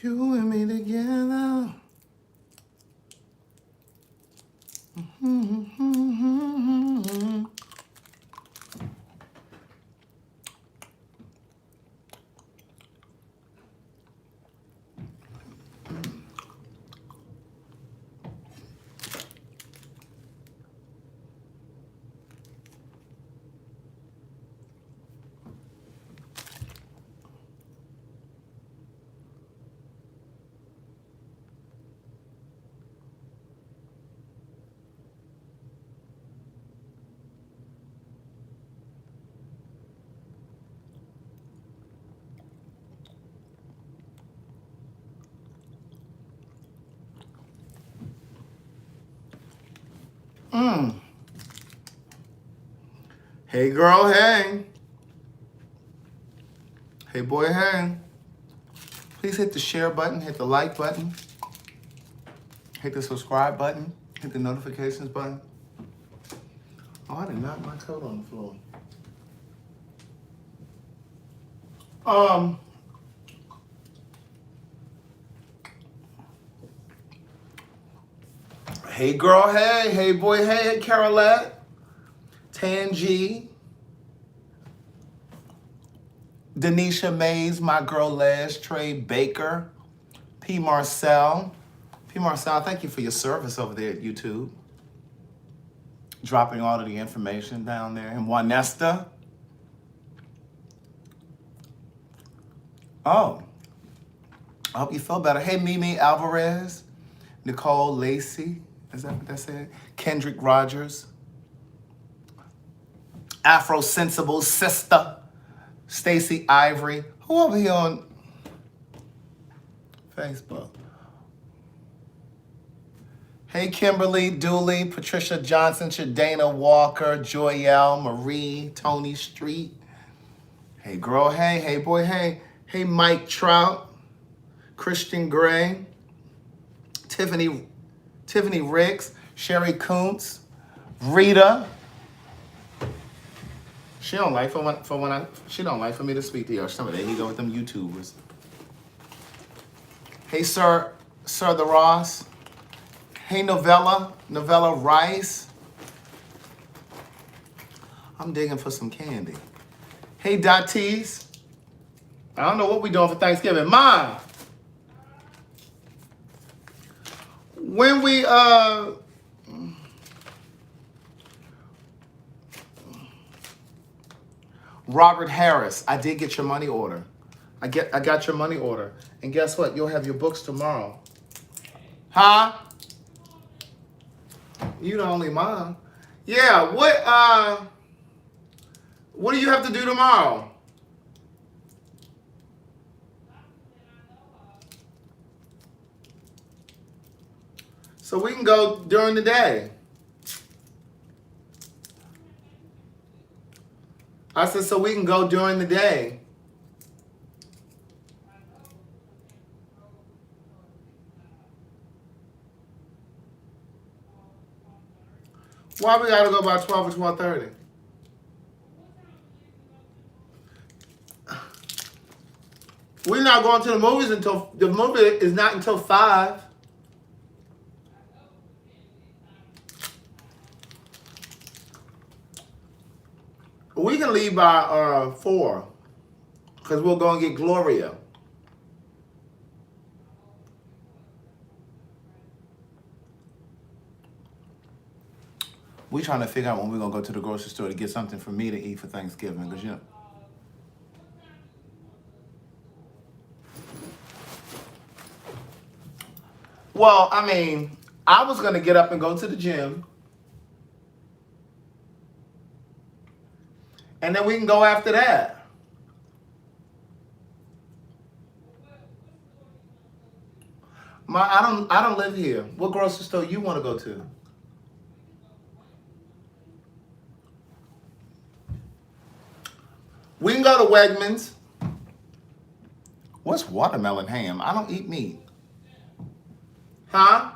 You and me together. Hey girl, hey. Hey boy, hey. Please hit the share button, hit the like button, hit the subscribe button, hit the notifications button. Oh, I did knock my coat on the floor. Hey girl, hey. Hey boy, hey. Carolette, Tangi, Denisha Mays, my girl Les, Trey Baker, P. Marcel. P. Marcel, thank you for your service over there at YouTube. Dropping all of the information down there. And Juanesta. Oh, I hope you feel better. Hey, Mimi Alvarez, Nicole Lacey. Is that what that said? Kendrick Rogers. Afro Sensible Sister. Stacy Ivory. Who over here on Facebook? Hey, Kimberly Dooley, Patricia Johnson, Shadana Walker, Joyelle, Marie, Tony Street. Hey, girl, hey. Hey, boy, hey. Hey, Mike Trout, Christian Gray, Tiffany Ricks, Sherry Kuntz, Rita. She don't like she don't like for me to speak to you. Some of that he go with them YouTubers. Hey, Sir the Ross. Hey, Novella Rice. I'm digging for some candy. Hey, Datis. I don't know what we doing for Thanksgiving. Mom, when we Robert Harris, I did get your money order. I got your money order. And guess what? You'll have your books tomorrow. Huh? You the only mom. Yeah, what do you have to do tomorrow? So we can go during the day. I said, so we can go during the day. Why we gotta go by 12 or 12:30? We're not going to the movies until the movie is not until 5. We can leave by 4 because we'll go and get Gloria. We trying to figure out when we're gonna go to the grocery store to get something for me to eat for Thanksgiving, because you know. Well, I mean, I was gonna get up and go to the gym, and then we can go after that. I don't live here. What grocery store you want to go to? We can go to Wegmans. What's watermelon ham? I don't eat meat. Huh?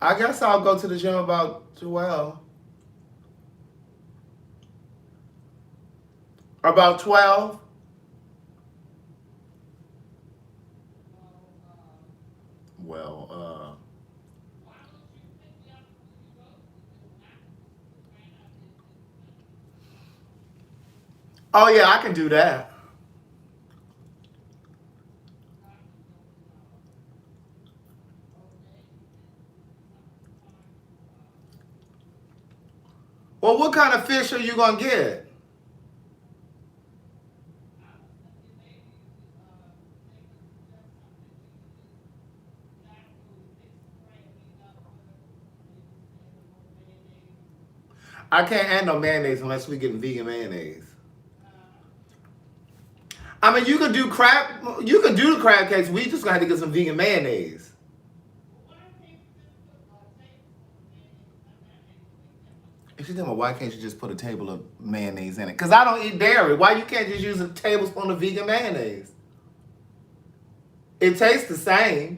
I guess I'll go to the gym about 12. About 12? Well, oh yeah, I can do that. Well, what kind of fish are you gonna get? I can't add no mayonnaise unless we get vegan mayonnaise. I mean, you could do crab. You could do the crab cakes. We just gonna have to get some vegan mayonnaise. If you're talking about why can't you just put a table of mayonnaise in it? Because I don't eat dairy. Why you can't just use a tablespoon of vegan mayonnaise? It tastes the same.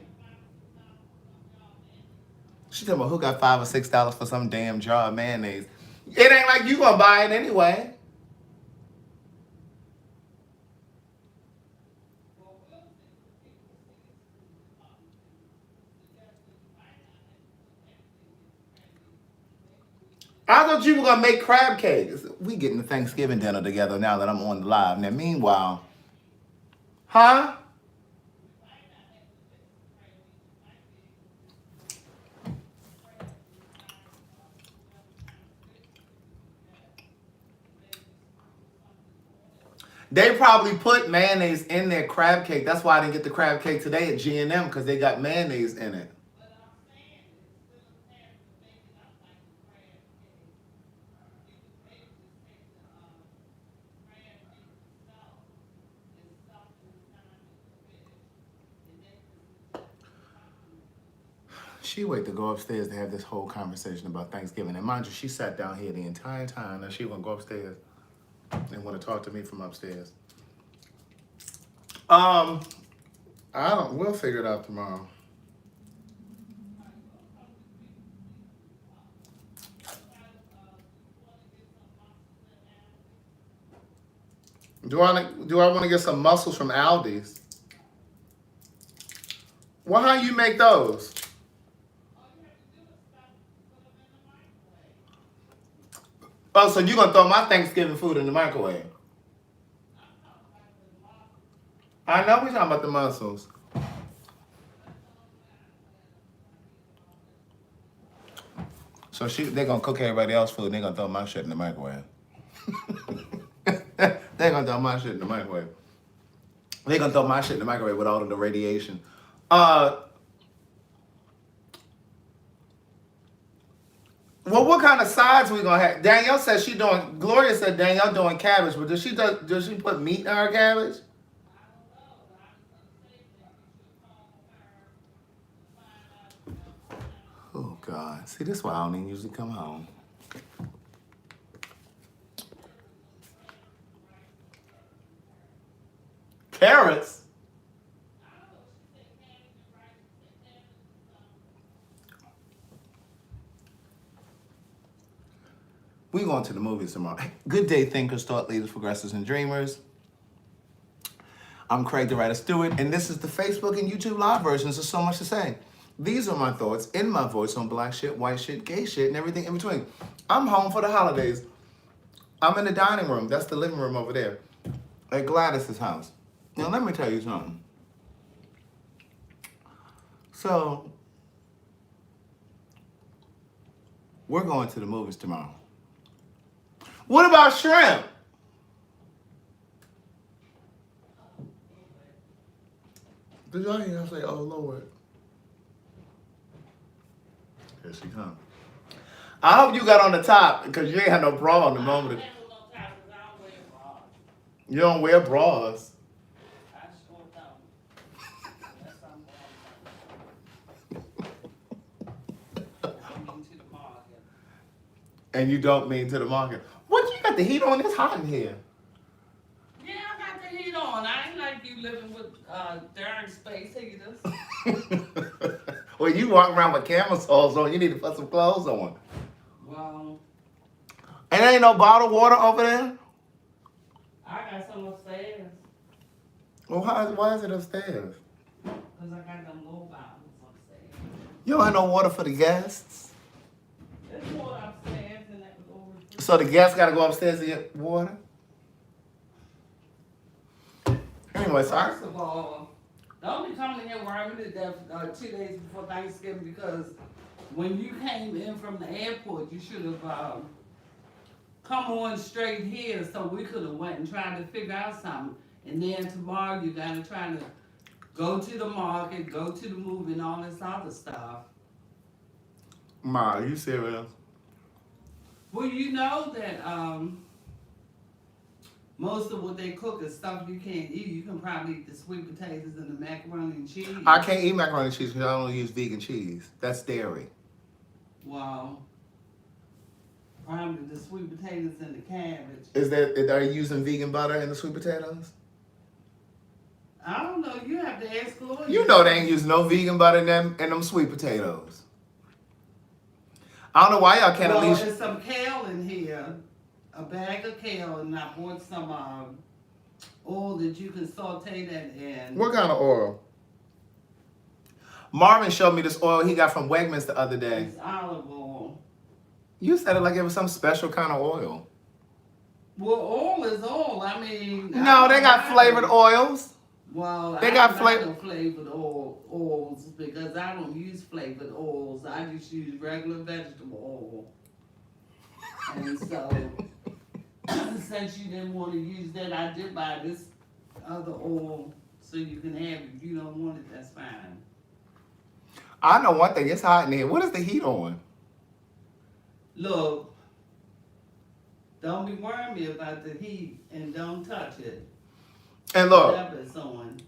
She talking about who got $5 or $6 for some damn jar of mayonnaise. It ain't like you gonna buy it anyway. I thought you were gonna make crab cakes. We getting the Thanksgiving dinner together now that I'm on the live. Now, meanwhile, huh? They probably put mayonnaise in their crab cake. That's why I didn't get the crab cake today at G&M because they got mayonnaise in it. She wait to go upstairs to have this whole conversation about Thanksgiving. And mind you, she sat down here the entire time. Now she gonna go upstairs and want to talk to me from upstairs. I don't. We'll figure it out tomorrow. Do I want to get some mussels from Aldi's? Well, how you make those? Oh, so you gonna throw my Thanksgiving food in the microwave? I know we talking about the mussels. So they're gonna cook everybody else's food and they're gonna throw my shit in the microwave. They're gonna throw my shit in the microwave. They're gonna throw my shit in the microwave with all of the radiation. Well, what kind of sides we gonna have? Danielle said she doing. Gloria said Danielle doing cabbage, but does she put meat in her cabbage? Oh God! See, this is why I don't even usually come home. Carrots. We going to the movies tomorrow. Good day, thinkers, thought leaders, progressives, and dreamers. I'm Craig TheWriter Stewart, and this is the Facebook and YouTube live versions of So Much to Say. These are my thoughts in my voice on black shit, white shit, gay shit, and everything in between. I'm home for the holidays. I'm in the dining room. That's the living room over there at Gladys's house. Now, let me tell you something. So, we're going to the movies tomorrow. What about shrimp? Did y'all hear her say, oh Lord? Here she comes. I hope you got on the top because you ain't had no bra in the moment. You don't wear bras. And you don't mean to the market. What, you got the heat on? It's hot in here. Yeah, I got the heat on. I ain't like you living with darn space heaters. Well, you walk around with camisoles on. You need to put some clothes on. Well, And there ain't no bottled water over there? I got some upstairs. Well, why is it upstairs? Because I got them low bottles upstairs. You don't have no water for the guests? There's more upstairs and that was over. So the guests got to go upstairs to get water? Anyway, sorry. First of all, don't be coming here worrying me to death 2 days before Thanksgiving because when you came in from the airport, you should have come on straight here so we could have went and tried to figure out something. And then tomorrow you got to try to go to the market, go to the movie, and all this other stuff. Ma, are you serious? Well, you know that most of what they cook is stuff you can't eat. You can probably eat the sweet potatoes and the macaroni and cheese. I can't eat macaroni and cheese because I don't use vegan cheese. That's dairy. Wow. Probably the sweet potatoes and the cabbage. Are you using vegan butter in the sweet potatoes? I don't know. You have to ask Lloyd. You know they ain't using no vegan butter in them sweet potatoes. I don't know why y'all can't at least. There's some kale in here. A bag of kale, and I bought some oil that you can saute that in. What kind of oil? Marvin showed me this oil he got from Wegmans the other day. It's olive oil. You said it like it was some special kind of oil. Well, oil is oil. I mean. No, they got flavored oils. Well, they I got don't know flavored oils because I don't use flavored oils. I just use regular vegetable oil. And so, since you didn't want to use that, I did buy this other oil so you can have it. If you don't want it, that's fine. I know one thing. It's hot in here. What is the heat on? Look, don't be worrying me about the heat and don't touch it. And look, It's on.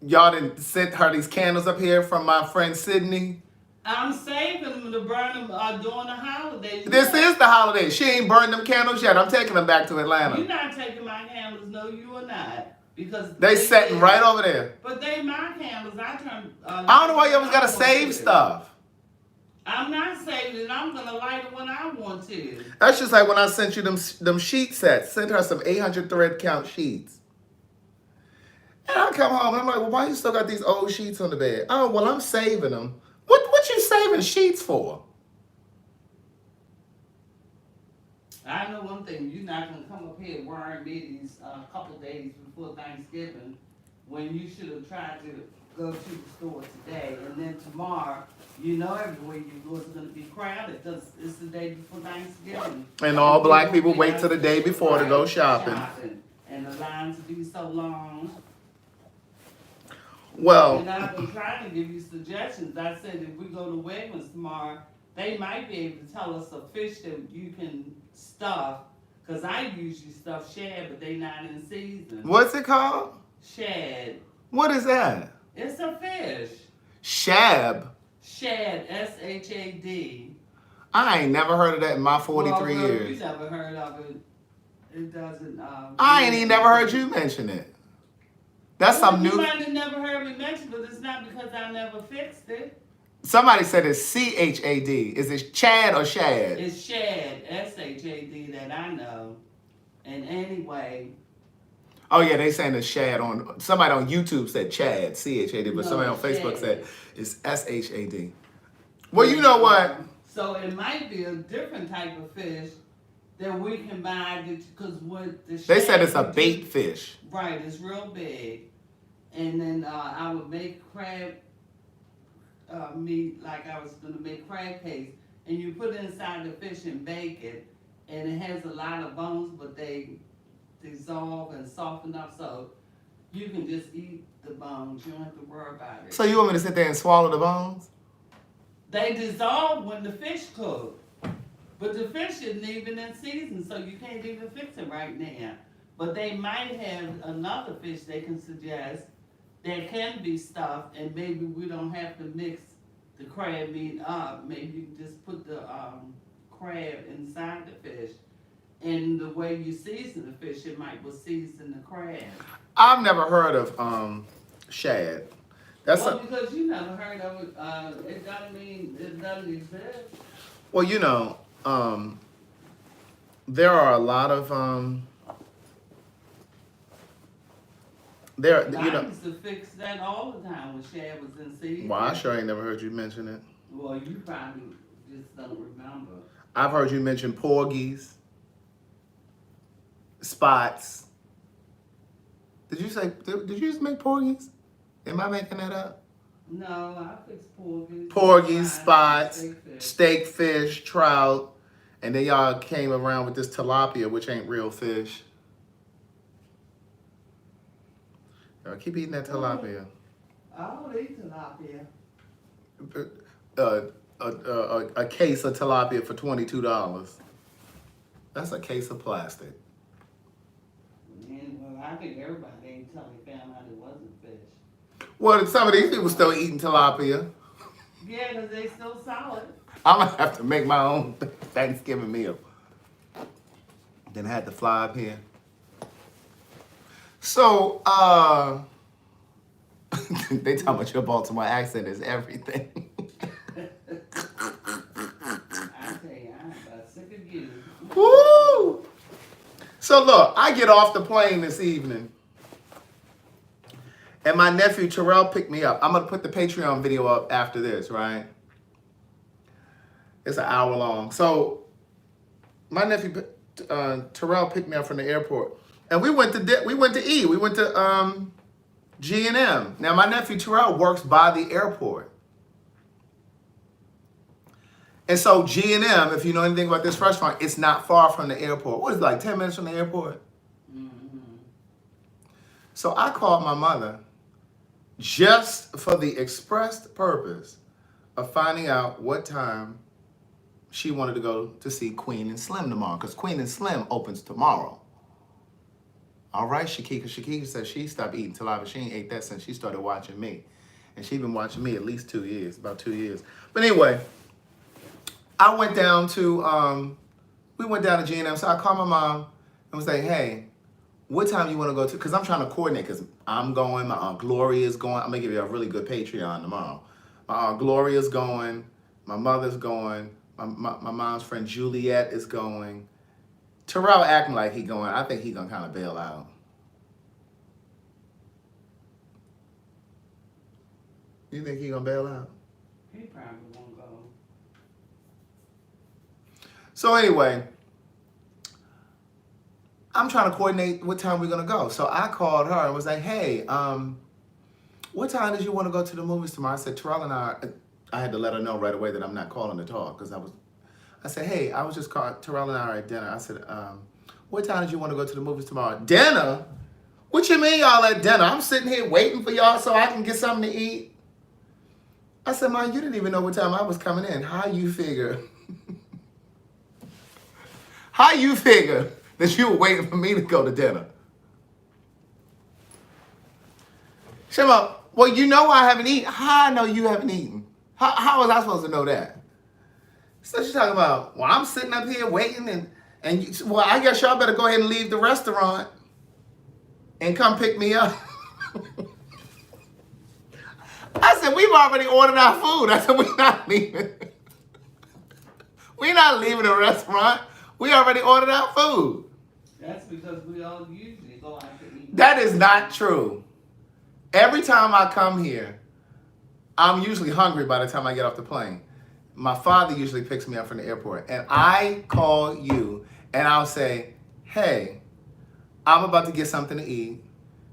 y'all didn't send her these candles up here from my friend Sydney. I'm saving them to burn them during the holidays. This is the holiday. She ain't burned them candles yet. I'm taking them back to Atlanta. You're not taking my candles. No, you are not. Because They sitting right over there. But they my candles. I turn. I don't know why you always gotta save stuff. I'm not saving it. I'm gonna light it when I want to. That's just like when I sent you them sheet sets. Sent her some 800 thread count sheets. And I come home and I'm like, well, why you still got these old sheets on the bed? Oh, well, I'm saving them. What you saving sheets for? I know one thing. You're not gonna come up here worrying me these couple days before Thanksgiving when you should have tried to go to the store today, and then tomorrow, you know, everywhere you go is going to be crowded because it's the day before Thanksgiving. And all black people wait till the day before to go shopping. And the lines be so long. Well, And I've been trying to give you suggestions. I said if we go to Wegmans tomorrow, they might be able to tell us a fish that you can stuff. Because I usually stuff shad, but they not in season. what's it called? Shad. What is that? It's a fish. Shab. Shad, S-H-A-D. I ain't never heard of that in my 43 You years. never heard of it. It doesn't. I ain't even never heard you mention it. That's something You new. might have never heard me mention, but it's not because I never fixed it. Somebody said it's C-H-A-D. Is it Chad or Shad? It's Shad, S-H-A-D, that I know. And anyway. Oh yeah, they saying it's Shad on. Somebody on YouTube said Chad, C-H-A-D, but No, somebody on Facebook Shad. said it's S-H-A-D. Well, you know what? So it might be a different type of fish that we can buy because what the They said shad it's a would bait do- fish. Right, it's real big. And then I would make crab meat like I was going to make crab cakes. And you put it inside the fish and bake it. And it has a lot of bones, but they dissolve and soften up so you can just eat the bones. You don't have to worry about it. So you want me to sit there and swallow the bones? They dissolve when the fish cook. But the fish isn't even in season, so you can't even fix it right now. But they might have another fish they can suggest that can be stuffed, and maybe we don't have to mix the crab meat up. Maybe you can just put the crab inside the fish. And the way you season the fish, it might will season the crab. I've never heard of shad. That's Well, because you never heard of it, it doesn't mean it doesn't exist. well, you know, there are a lot of there, I you know. used to fix that all the time when Shad was in season. Well, I sure ain't never heard you mention it. Well, you probably just don't remember. I've heard you mention porgies, spots. Did you say? Did you just make porgies? Am I making that up? No, I fix porgies. Porgies, spots, Steakfish. steak fish, trout, and then y'all came around with this tilapia, which ain't real fish. Y'all keep eating that tilapia. I don't eat tilapia. A case of tilapia for $22. That's a case of plastic. And, well, I think everybody ain't telling found out it wasn't fish. Well, some of these people still eating tilapia. Yeah, because they still solid. I'm gonna have to make my own Thanksgiving meal. Then I had to fly up here. So, they talking about your Baltimore accent is everything. I tell you, I'm about sick of you. Woo! So look, I get off the plane this evening, and my nephew Terrell picked me up. I'm gonna put the Patreon video up after this, right? It's an hour long. So my nephew Terrell picked me up from the airport, and we went to eat. We went to G&M. Now my nephew Terrell works by the airport, and so G&M, if you know anything about this restaurant, it's not far from the airport. What is it, like 10 minutes from the airport? Mm-hmm. So I called my mother just for the expressed purpose of finding out what time she wanted to go to see Queen and Slim tomorrow, because Queen and Slim opens tomorrow. All right, Shakika. Shakika said she stopped eating tilapia. She ain't ate that since she started watching me. And she's been watching me at least 2 years, about 2 years. But anyway, I went down to, we went down to G&M. So I called my mom and was like, hey, what time you want to go to? Because I'm trying to coordinate, because I'm going, my Aunt Gloria's going. I'm going to give you a really good Patreon tomorrow. My Aunt Gloria's going, my mother's going, my mom's friend Juliet is going. Terrell acting like he going. I think he going to kind of bail out. You think he going to bail out? He probably won't go. So anyway, I'm trying to coordinate what time we're going to go. So I called her and was like, hey, what time did you want to go to the movies tomorrow? I said, Terrell and I had to let her know right away that I'm not calling to talk, because I said, hey, I was just calling, Terrell and I are at dinner. I said, what time did you want to go to the movies tomorrow? Dinner? What you mean y'all at dinner? I'm sitting here waiting for y'all so I can get something to eat. I said, Mom, you didn't even know what time I was coming in. How you figure? How you figure that you were waiting for me to go to dinner? Shema, well, you know I haven't eaten. How I know you haven't eaten? How was I supposed to know that? So she's talking about, well, I'm sitting up here waiting, and you, well, I guess y'all better go ahead and leave the restaurant and come pick me up. I said, we've already ordered our food. I said, we're not leaving. We're not leaving the restaurant. We already ordered our food. That's because we all usually go out to eat. That is not true. Every time I come here, I'm usually hungry by the time I get off the plane. My father usually picks me up from the airport, and I call you, and I'll say, hey, I'm about to get something to eat.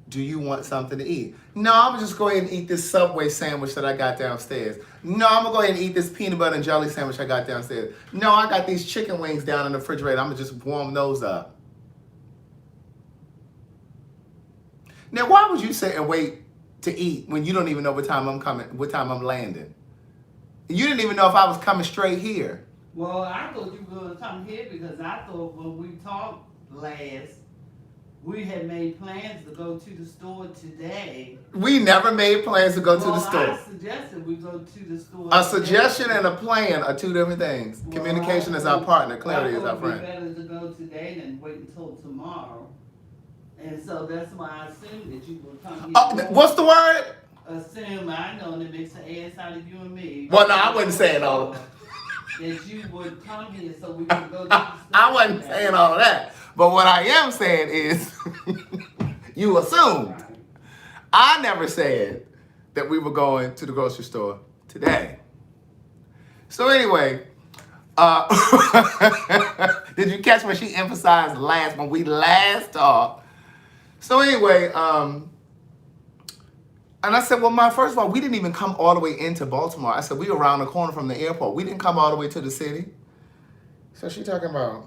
Do you want something to eat? No, I'm going to just go ahead and eat this Subway sandwich that I got downstairs. No, I'm going to go ahead and eat this peanut butter and jelly sandwich I got downstairs. No, I got these chicken wings down in the refrigerator. I'm going to just warm those up. Now, why would you sit and wait to eat when you don't even know what time I'm coming, what time I'm landing? You didn't even know if I was coming straight here. Well, I thought you were going to come here because I thought when we talked last, we had made plans to go to the store today. We never made plans to go to the store. I suggested we go to the store. A suggestion and a plan are two different things. Well, Communication is our partner. Clarity is our friend. It would be better to go today than wait until tomorrow. And so that's why I assumed that you would come here. What's the word? Assume, I know, that makes an ass out of you and me. Well, no, I wasn't saying all of that. that you would come here so we could go to the store. I wasn't saying all of that. But what I am saying is, you assumed. Right. I never said that we were going to the grocery store today. So anyway, did you catch what she emphasized when we last talked? So anyway, and I said, well, first of all, we didn't even come all the way into Baltimore. I said, we were around the corner from the airport. We didn't come all the way to the city. So she talking about,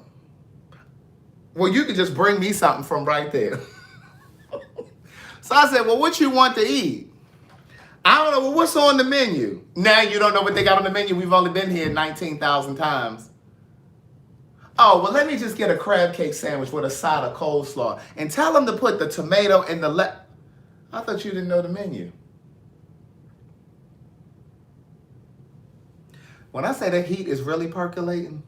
well, you could just bring me something from right there. So I said, well, what you want to eat? I don't know. Well, what's on the menu? Now you don't know what they got on the menu. We've only been here 19,000 times. Oh, well, let me just get a crab cake sandwich with a side of coleslaw. And tell them to put the tomato and the I thought you didn't know the menu. When I say the heat is really percolating.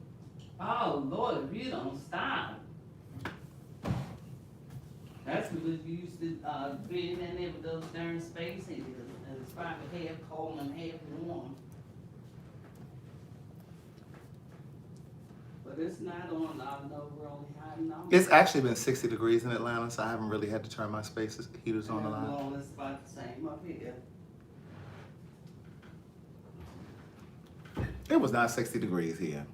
Oh, Lord, if you don't stop. That's because you used to be in there with those darn space heaters. And it's probably half cold and half warm. But it's not on no really high number. It's actually been 60 degrees in Atlanta, so I haven't really had to turn my space heaters on a lot. Well, it's about the same up here. It was not 60 degrees here.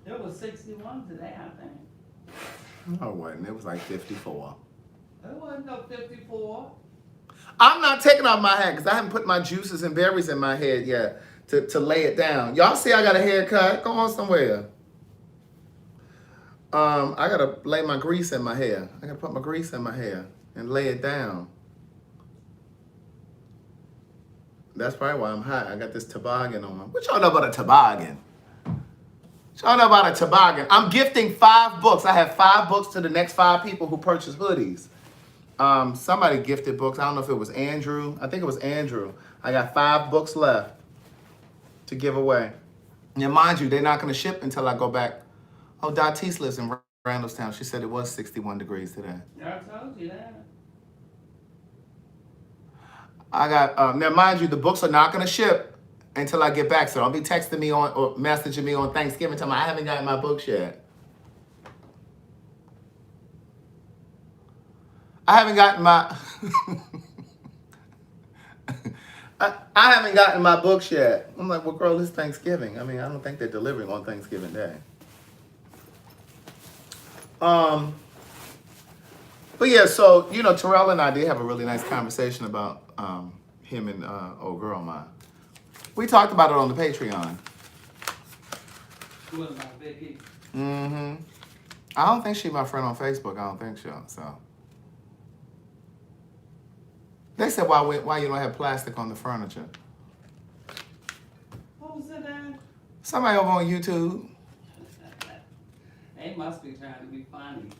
It was 61 today, I think. No, it wasn't. It was like 54. It wasn't no 54. I'm not taking off my hat because I haven't put my juices and berries in my head yet to lay it down. Y'all see I got a haircut? Go on somewhere. I gotta lay my grease in my hair. I gotta put my grease in my hair and lay it down. That's probably why I'm hot. I got this toboggan on. What y'all know about a toboggan? What y'all know about a toboggan? I'm gifting 5 books. I have 5 books to the next 5 people who purchase hoodies. Somebody gifted books. I don't know if it was Andrew. I think it was Andrew. I got 5 books left to give away. Now, mind you, they're not going to ship until I go back. Oh, Datis lives in Randallstown. She said it was 61 degrees today. I told you that. I got, now mind you, the books are not going to ship until I get back. So don't be texting me on or messaging me on Thanksgiving time. I haven't gotten my books yet. I haven't gotten my, I haven't gotten my books yet. I'm like, well, girl, it's Thanksgiving. I mean, I don't think they're delivering on Thanksgiving Day. But yeah, so, you know, Terrell and I did have a really nice conversation about him and old girl mine. We talked about it on the Patreon. What about Vicky? Mm-hmm. I don't think she's my friend on Facebook. I don't think so. They said why you don't have plastic on the furniture. What was it then? Somebody over on YouTube. They must be trying to be funny.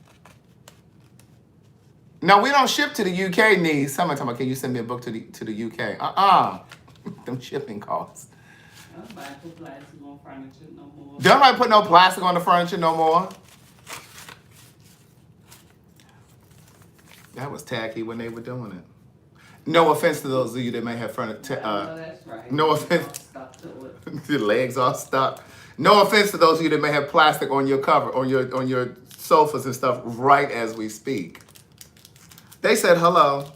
No, we don't ship to the UK, niece. Somebody talking about, can you send me a book to the UK? Them shipping costs. Nobody put plastic on furniture no more. Don't nobody put no plastic on the furniture no more. That was tacky when they were doing it. No offense to those of you that may have furniture. That's right. No offense. Stuck to it. Your legs all stuck. No offense to those of you that may have plastic on your cover, on your sofas and stuff right as we speak. They said hello.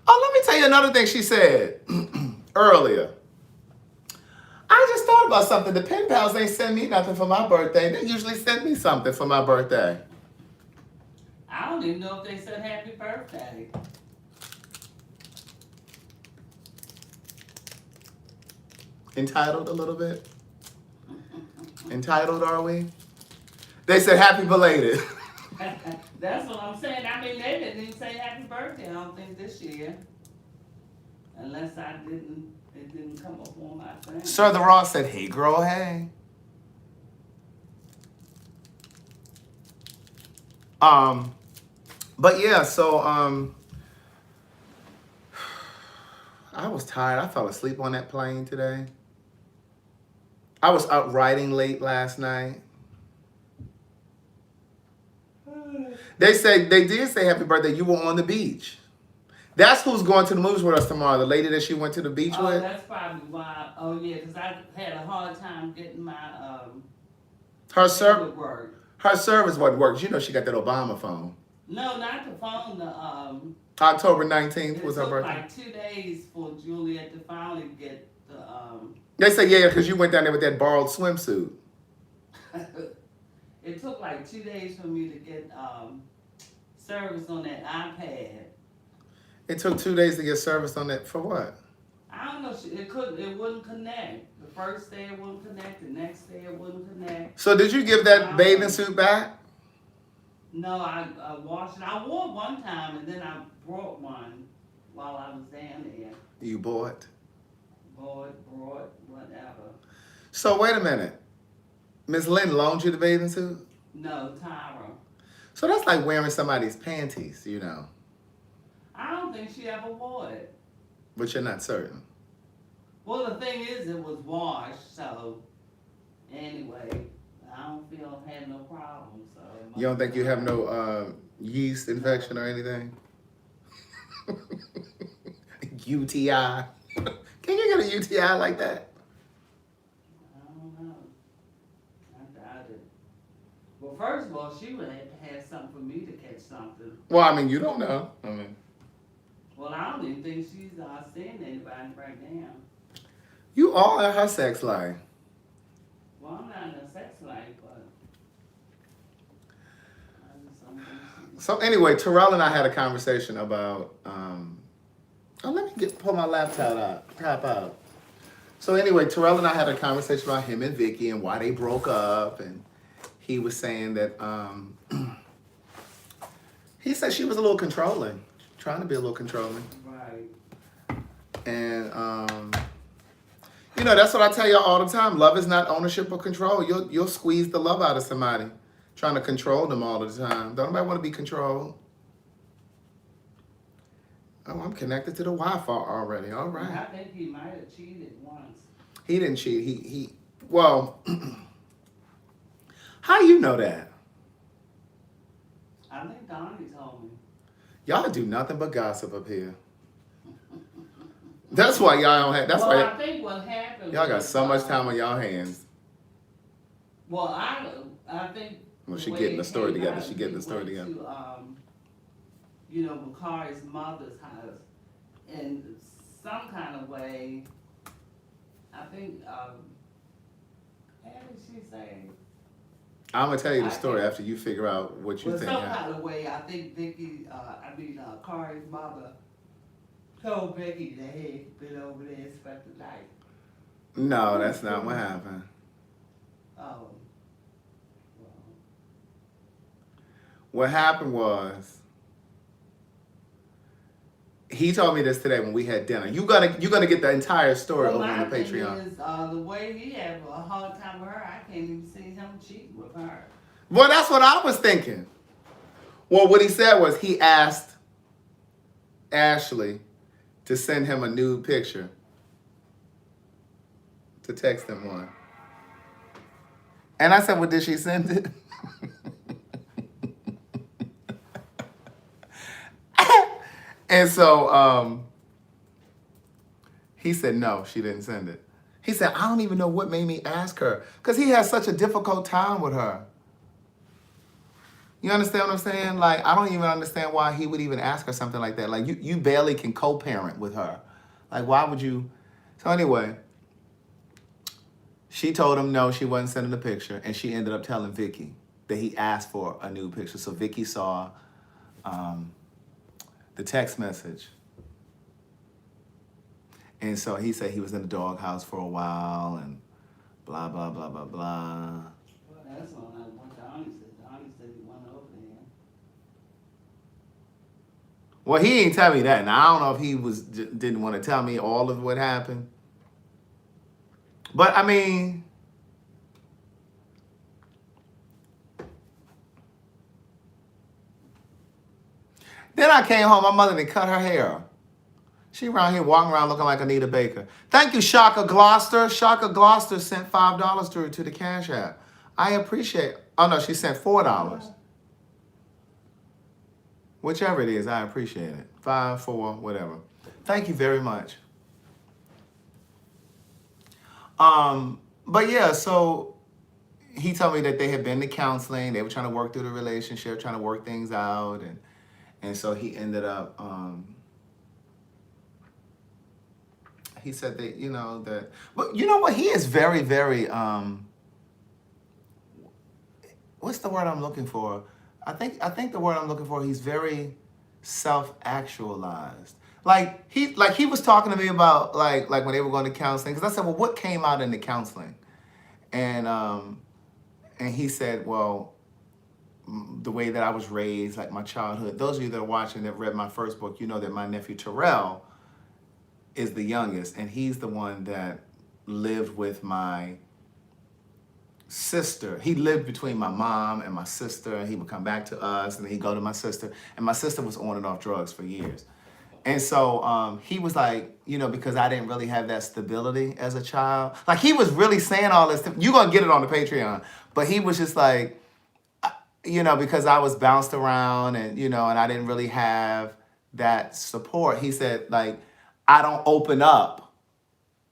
Oh, let me tell you another thing she said earlier. I just thought about something. The pen pals ain't send me nothing for my birthday. They usually send me something for my birthday. I don't even know if they said happy birthday. Entitled a little bit? Entitled, are we? They said happy belated. That's what I'm saying. I mean, they didn't even say happy birthday, I don't think, this year. Unless it didn't come up on my thing. Sir the Ross said, hey girl, hey. But yeah, so I was tired. I fell asleep on that plane today. I was out riding late last night. They did say happy birthday. You were on the beach. That's who's going to the movies with us tomorrow. The lady that she went to the beach Oh, with. that's probably why. Oh yeah, because I had a hard time getting my Her thing would work. her service wasn't working. You know she got that Obama phone. No, not the phone. October 19th It was her took birthday. like 2 days for Juliet to finally get the They say yeah, because you went down there with that borrowed swimsuit. It took like 2 days for me to get service on that iPad. It took 2 days to get service on that. For what? I don't know. It wouldn't connect. The first day it wouldn't connect. The next day it wouldn't connect. So did you give that bathing suit back? No, I washed it. I wore it one time and then I brought one while I was down there. You bought? Brought, whatever. So wait a minute. Miss Lynn loaned you the bathing suit? No, Tyra. So that's like wearing somebody's panties, you know. I don't think she ever wore it. But you're not certain. Well, the thing is, it was washed, so anyway, I don't have no problem. So You don't think you have no yeast infection or anything? UTI. Can you get a UTI like that? I don't know. I doubt it. Well, first of all, she would have to have something for me to catch something. Well, I mean, you don't know. I mean, Well, I don't even think she's seeing anybody right now. you all in her sex life. Well, I'm not in a sex life, but I just don't think she's... So anyway, Terrell and I had a conversation about. Let me pull my laptop out. So anyway, Terrell and I had a conversation about him and Vicky and why they broke up, and he was saying that he said she was a little controlling, trying to be a little controlling. Right. And you know, that's what I tell y'all all the time. Love is not ownership or control. You'll squeeze the love out of somebody, trying to control them all the time. Don't nobody want to be controlled. Oh, I'm connected to the Wi-Fi already. All right. I think he might have cheated once. He didn't cheat. He well, how do you know that? I think Donnie told me. Y'all do nothing but gossip up here. That's why y'all don't have. That's Well, why I think what happened. y'all got was, so much time on y'all hands. Well, I think. Well, she way getting the it story came together. out, She getting the he story went together. To, Bakari's mother's house, in some kind of way. I think. How did she say? I'm gonna tell you the story after you figure out what you Well, think. some kind of way, I think Kari's mother told Vicky that he had been over there and spent the night. No, that's not what happened. Oh. Well. What happened was he told me this today when we had dinner. You're gonna get the entire story over on the Patreon. Is, the way he had a hard time with her, I can't even see him cheating with her. Well, that's what I was thinking. Well, what he said was he asked Ashley to send him a nude picture, to text him one. And I said, well, did she send it? And so he said, no, she didn't send it. He said, I don't even know what made me ask her, because he has such a difficult time with her. You understand what I'm saying? Like, I don't even understand why he would even ask her something like that. Like, you barely can co-parent with her. Like, why would you? So anyway, she told him no, she wasn't sending the picture, and she ended up telling Vicky that he asked for a nude picture. So Vicky saw the text message. And so he said he was in the doghouse for a while and blah, blah, blah, blah, blah. Well, that's what Donnie said. Donnie said he went over there. Well, he ain't tell me that. And I don't know if he didn't want to tell me all of what happened. But, I mean, then I came home. My mother done cut her hair. She around here walking around looking like Anita Baker. Thank you, Shaka Gloucester. Shaka Gloucester sent $5 to the Cash App. I appreciate it. Oh, no, she sent $4. Whichever it is, I appreciate it. 5, 4, whatever. Thank you very much. But yeah, so he told me that they had been to counseling. They were trying to work through the relationship, trying to work things out, and so he ended up. He said that that, but you know what? He is very, very. What's the word I'm looking for? I think the word I'm looking for. He's very self-actualized. Like he was talking to me about like when they were going to counseling, because I said, well, what came out in the counseling? And he said, well, the way that I was raised, like my childhood. Those of you that are watching that read my first book, you know that my nephew Terrell is the youngest, and he's the one that lived with my sister. He lived between my mom and my sister, and he would come back to us, and then he'd go to my sister. And my sister was on and off drugs for years. And so he was like, because I didn't really have that stability as a child. Like, he was really saying all this. You're going to get it on the Patreon. But he was just like, because I was bounced around and I didn't really have that support. He said, like, I don't open up.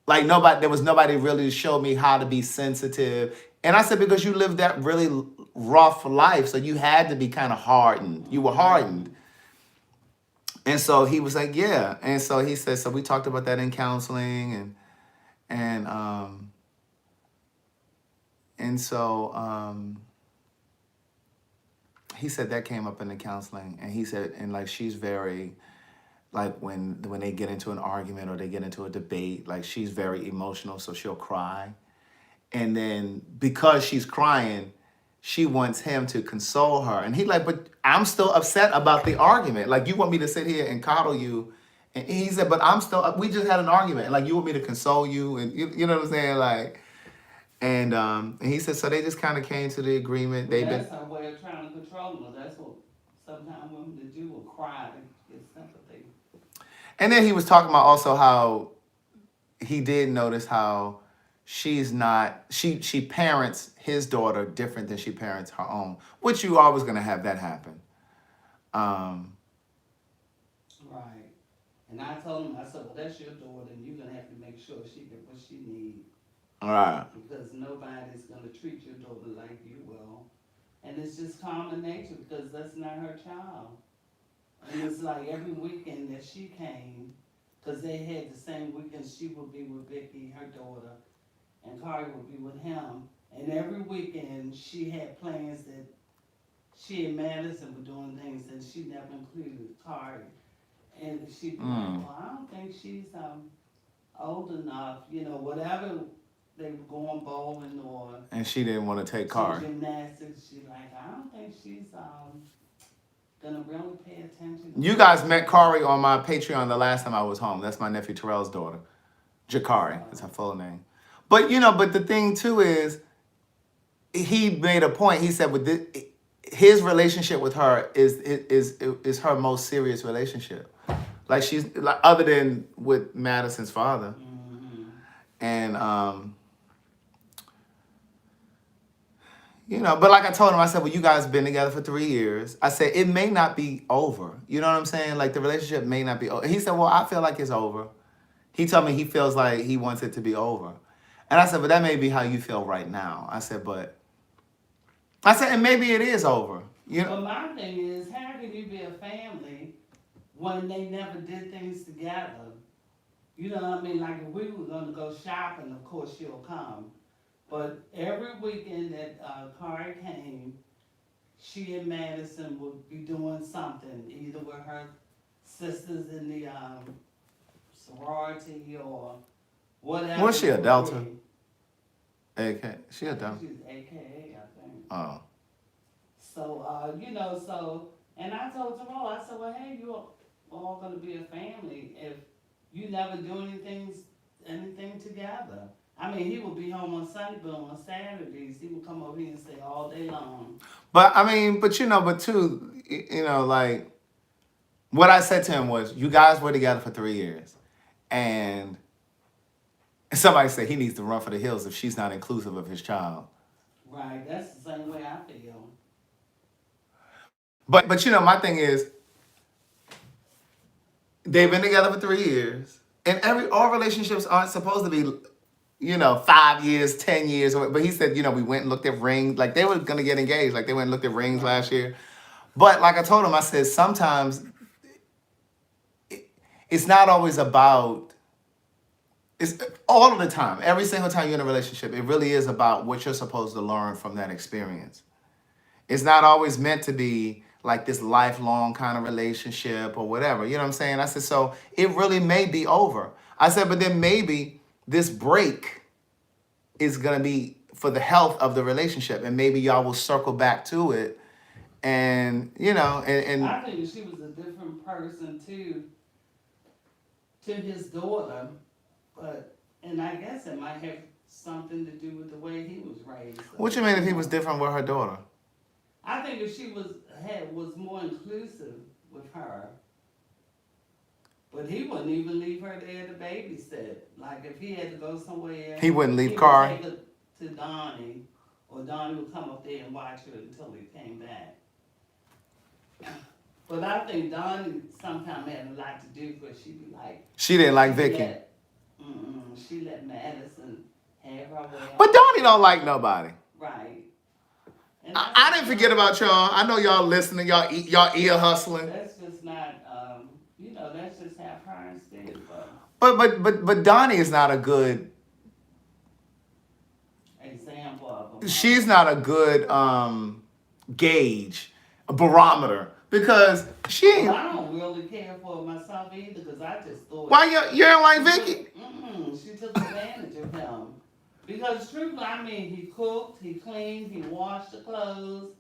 Like, there was nobody really to show me how to be sensitive. And I said, because you lived that really rough life, so you had to be kind of hardened. You were hardened. And so he was like, yeah. And so he said, so we talked about that in counseling, and so he said that came up in the counseling, and he said, and like she's very, like when they get into an argument or they get into a debate, like she's very emotional, so she'll cry. And then because she's crying, she wants him to console her. And he's like, but I'm still upset about the argument. Like, you want me to sit here and coddle you. And he said, but we just had an argument. Like, you want me to console you? And you know what I'm saying? Like, and he said, so they just kind of came to the agreement. That's her way of trying to control them. That's what sometimes women do will cry to get sympathy. And then he was talking about also how he did notice how she's not, she parents his daughter different than she parents her own, which you always going to have that happen. Right. And I told him, I said, well, that's your daughter, and you're going to have to make sure she get what she needs. All right. Because nobody's going to treat your daughter like you will. And it's just common nature, because that's not her child. And it's like every weekend that she came, because they had the same weekend, she would be with Vicky, her daughter, and Kari would be with him. And every weekend she had plans that she and Madison were doing things that she never included Kari. And she'd be like, well, I don't think she's old enough, whatever they were going bowling or. And she didn't want to take Kari. Gymnastics, she's like, I don't think she's gonna really pay attention. You guys met Kari on my Patreon the last time I was home. That's my nephew Terrell's daughter. Jakari, that's her full name. But but the thing too is, he made a point. He said with his relationship with her is her most serious relationship. Like, she's like, other than with Madison's father. Mm-hmm. And but like I told him, I said, well, you guys been together for 3 years. I said, it may not be over. You know what I'm saying? Like, the relationship may not be over. He said, well, I feel like it's over. He told me he feels like he wants it to be over. And I said, but that may be how you feel right now. I said, and maybe it is over. But my thing is, how can you be a family when they never did things together? You know what I mean? Like, if we were going to go shopping, of course she'll come. But every weekend that Kari came, she and Madison would be doing something, either with her sisters in the sorority or whatever. Was she a Delta? AK? She a Delta? She's AKA, I think. Oh. So, and I told Jamal, I said, well, hey, you're all going to be a family if you never do anything together. I mean, he would be home on Sunday, but on Saturdays, he would come over here and stay all day long. But, I mean, but too, like, what I said to him was, you guys were together for 3 years. And somebody said he needs to run for the hills if she's not inclusive of his child. Right, that's the same way I feel. But my thing is, They've been together for 3 years. And all relationships aren't supposed to be, 5 years, 10 years. But he said, we went and looked at rings. Like they were going to get engaged. Like they went and looked at rings last year. But like I told him, I said, sometimes it's not always about, it's all of the time. Every single time you're in a relationship, it really is about what you're supposed to learn from that experience. It's not always meant to be like this lifelong kind of relationship or whatever. You know what I'm saying? I said, so it really may be over. I said, but then maybe this break is going to be for the health of the relationship. And maybe y'all will circle back to it. And, and I think she was a different person to his daughter, and I guess it might have something to do with the way he was raised. What you mean if he was different with her daughter? I think if she was more inclusive with her, but he wouldn't even leave her there to babysit. Like if he had to go somewhere, he wouldn't leave he Carl. would take her to Donnie, or Donnie would come up there and watch her until he came back. But I think Donnie sometimes had a lot to do because she'd be like. She didn't like Vicky. She let Madison have her way. But Donnie don't like nobody. Right. I didn't forget about y'all. I know y'all listening. Y'all ear hustling. That's just not. That's just how parents did. But Donnie is not a good example of them. She's not a good gauge, a barometer, because she ain't. Well, I don't really care for myself either, because I just thought. Why you don't like Vicky? She took advantage of him. Because truthfully, I mean, he cooked, he cleaned, he washed the clothes.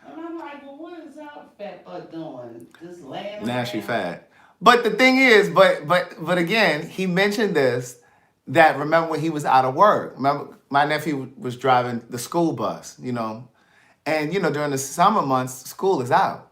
And I'm like, well, what is our fat butt doing? Just laying around? Now she fat. But the thing is, but again, he mentioned this, that remember when he was out of work. Remember, my nephew was driving the school bus, and, during the summer months, school is out.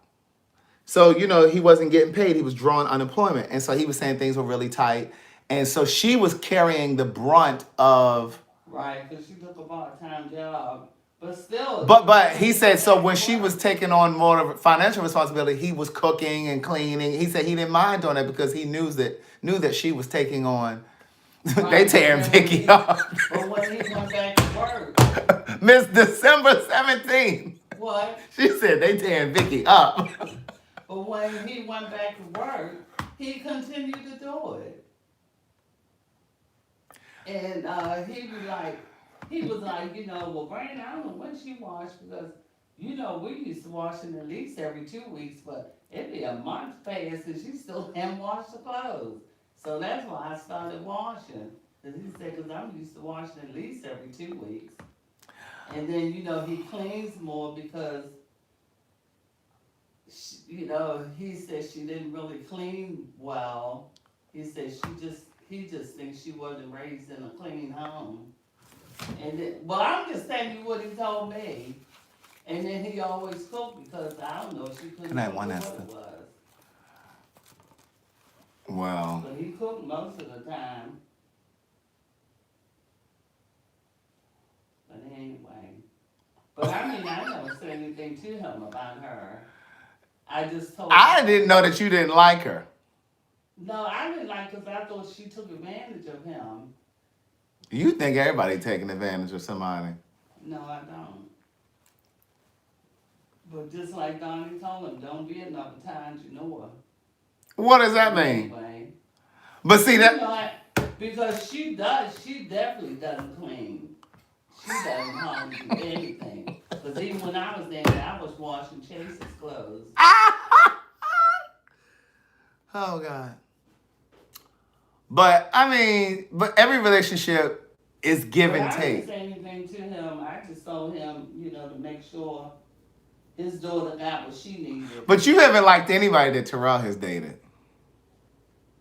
So, he wasn't getting paid. He was drawing unemployment. And so he was saying things were really tight. And so she was carrying the brunt of... Right, because she took a part-time job. But still... But he said, so when she was taking on more of financial responsibility, he was cooking and cleaning. He said he didn't mind doing that because he knew that she was taking on... Right, they tearing Vicky up. But when he went back to work... Miss December 17th. What? She said they tearing Vicky up. But when he went back to work, he continued to do it. And he was like, well, Brandon, I don't know when she washed, because, we used to washing at least every 2 weeks, but it'd be a month past and she still hadn't washed the clothes. So that's why I started washing. Because he said, because I'm used to washing at least every 2 weeks. And then, he cleans more because, he said she didn't really clean well. He said he just thinks she wasn't raised in a clean home. And then, well, I'm just telling you what he told me. And then he always cooked because, I don't know, she couldn't cook what it was. Wow. But he cooked most of the time. But anyway. But I mean, I never said anything to him about her. I just told him. I didn't know that you didn't like her. No, I didn't like her because I thought she took advantage of him. You think everybody taking advantage of somebody? No, I don't. But just like Donnie told him, don't be enough times you know her. What does that mean? Anyway. But see that... because she definitely doesn't clean. She doesn't hardly do anything. Because even when I was there, I was washing Chase's clothes. Oh, God. But, every relationship is give and take. I didn't say anything to him. I just told him, to make sure his daughter got what she needed. But you haven't liked anybody that Terrell has dated.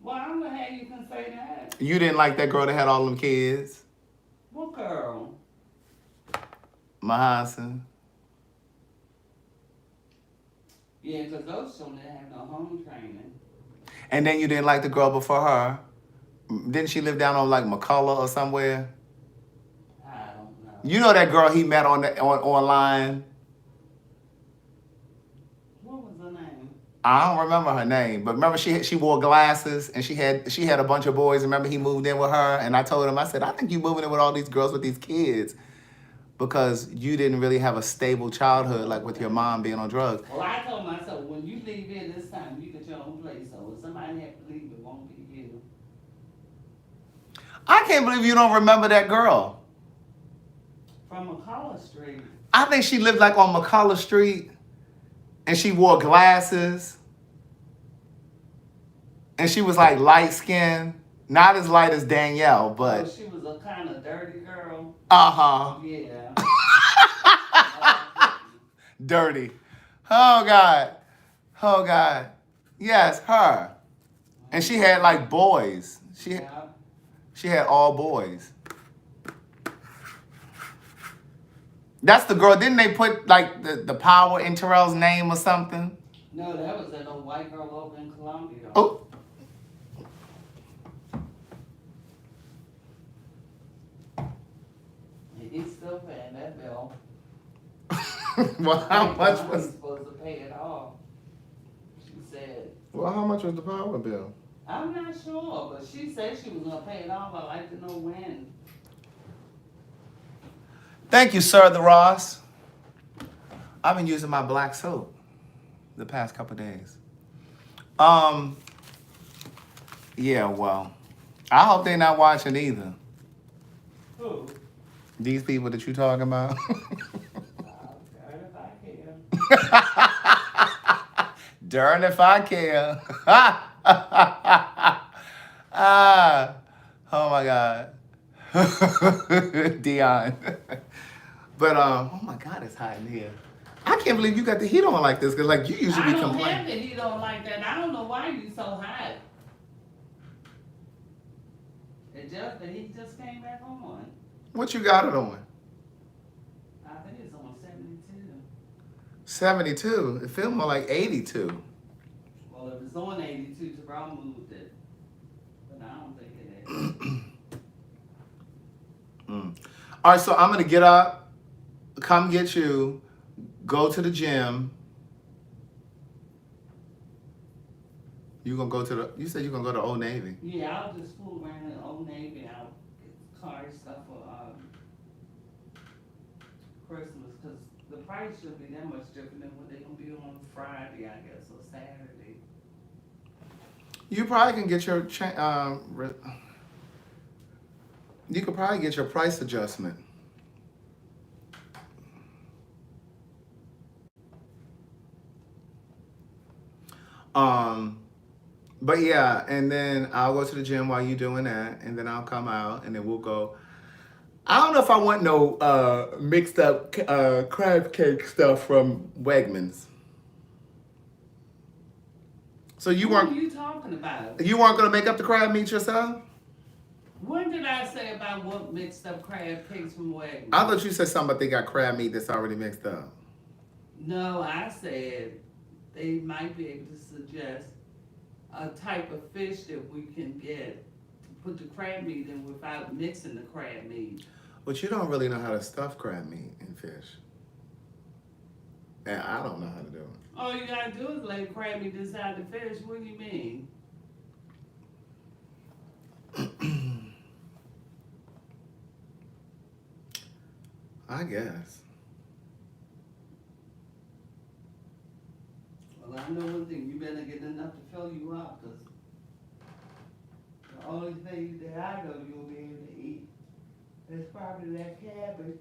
Well, I don't know how you can say that. You didn't like that girl that had all them kids? What girl? Mahasan. Yeah, because those children didn't have no home training. And then you didn't like the girl before her? Didn't she live down on like McCullough or somewhere? I don't know. You know that girl he met online? What was her name? I don't remember her name, but remember she wore glasses and she had a bunch of boys. Remember he moved in with her, and I told him, I said, I think you moving in with all these girls with these kids because you didn't really have a stable childhood like with your mom being on drugs. Well, I told myself, when you leave here this time, you get your own place. So if somebody have to leave, it won't be you. I can't believe you don't remember that girl. From McCullough Street. I think she lived like on McCullough Street, and she wore glasses, and she was like light skinned, not as light as Danielle, but she was a kind of dirty girl. Yeah. Dirty. Oh God. Oh God. Yes, her. And she had like boys. She had all boys. That's the girl. Didn't they put like the power in Terrell's name or something? No, that was that old white girl over in Columbia. Oh. He's still paying that bill. Well, how much He's was? supposed to pay it off? She said. Well, how much was the power bill? I'm not sure, but she said she was gonna pay it off. I'd like to know when. Thank you, Sir the Ross. I've been using my black soap the past couple days. Yeah, well, I hope they're not watching either. Who? These people that you talking about. Darn if I care. Oh my God. Dion. But oh my God, it's hot in here. I can't believe you got the heat on like this, because like you usually I be don't complaining. have the heat on like that. I don't know why you so hot. The heat just came back on. What you got it on? I think it's on 72. 72. It feels more like 82. Well, if it's on 82, Terrell moved it. But I don't think it is. All right, so I'm going to get up, come get you, go to the gym. You gonna go to the? You said you gonna go to Old Navy. Yeah, I'll just fool around in Old Navy. I'll get car stuff for Christmas, because the price should be that much different than what they're gonna be on Friday, I guess, or Saturday. You probably can get your you could probably get your price adjustment. But yeah, and then I'll go to the gym while you're doing that, and then I'll come out, and then we'll go. I don't know if I want no mixed up crab cake stuff from Wegmans. So you What weren't are you talking about? you weren't gonna make up the crab meat yourself? When did I say about what mixed up crab cakes from Wagner? I thought you said something about they got crab meat that's already mixed up. No, I said they might be able to suggest a type of fish that we can get to put the crab meat in without mixing the crab meat. But you don't really know how to stuff crab meat in fish. And I don't know how to do it. All you gotta do is lay crab meat inside the fish. What do you mean? I guess. Well, I know one thing. You better get enough to fill you up, because the only thing that I know you'll be able to eat is probably that cabbage.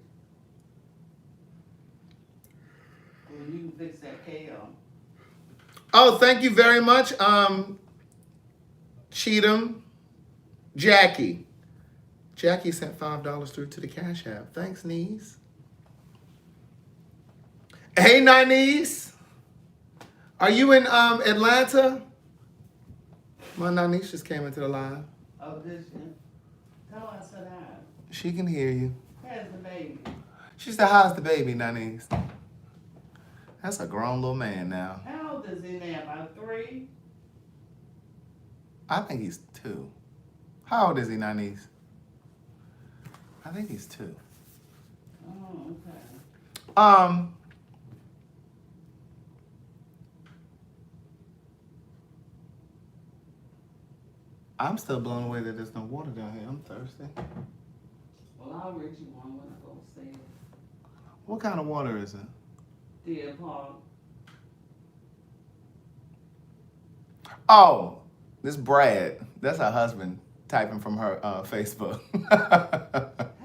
Well, you can fix that kale. Oh, thank you very much, Cheatham. Jackie. Jackie sent $5 through to the Cash App. Thanks, niece. Hey, niece. Are you in Atlanta? My niece just came into the live. Oh, did you? Tell her I said hi. She can hear you. Where's the baby? She said, how's the baby, niece? That's a grown little man now. How old is he now? About 3? I think he's 2. How old is he, niece? I think he's 2. Oh, okay. I'm still blown away that there's no water down here. I'm thirsty. Well, I'll read you one when I go upstairs. What kind of water is it? Dear Park. Oh, this Brad. That's her husband typing from her Facebook.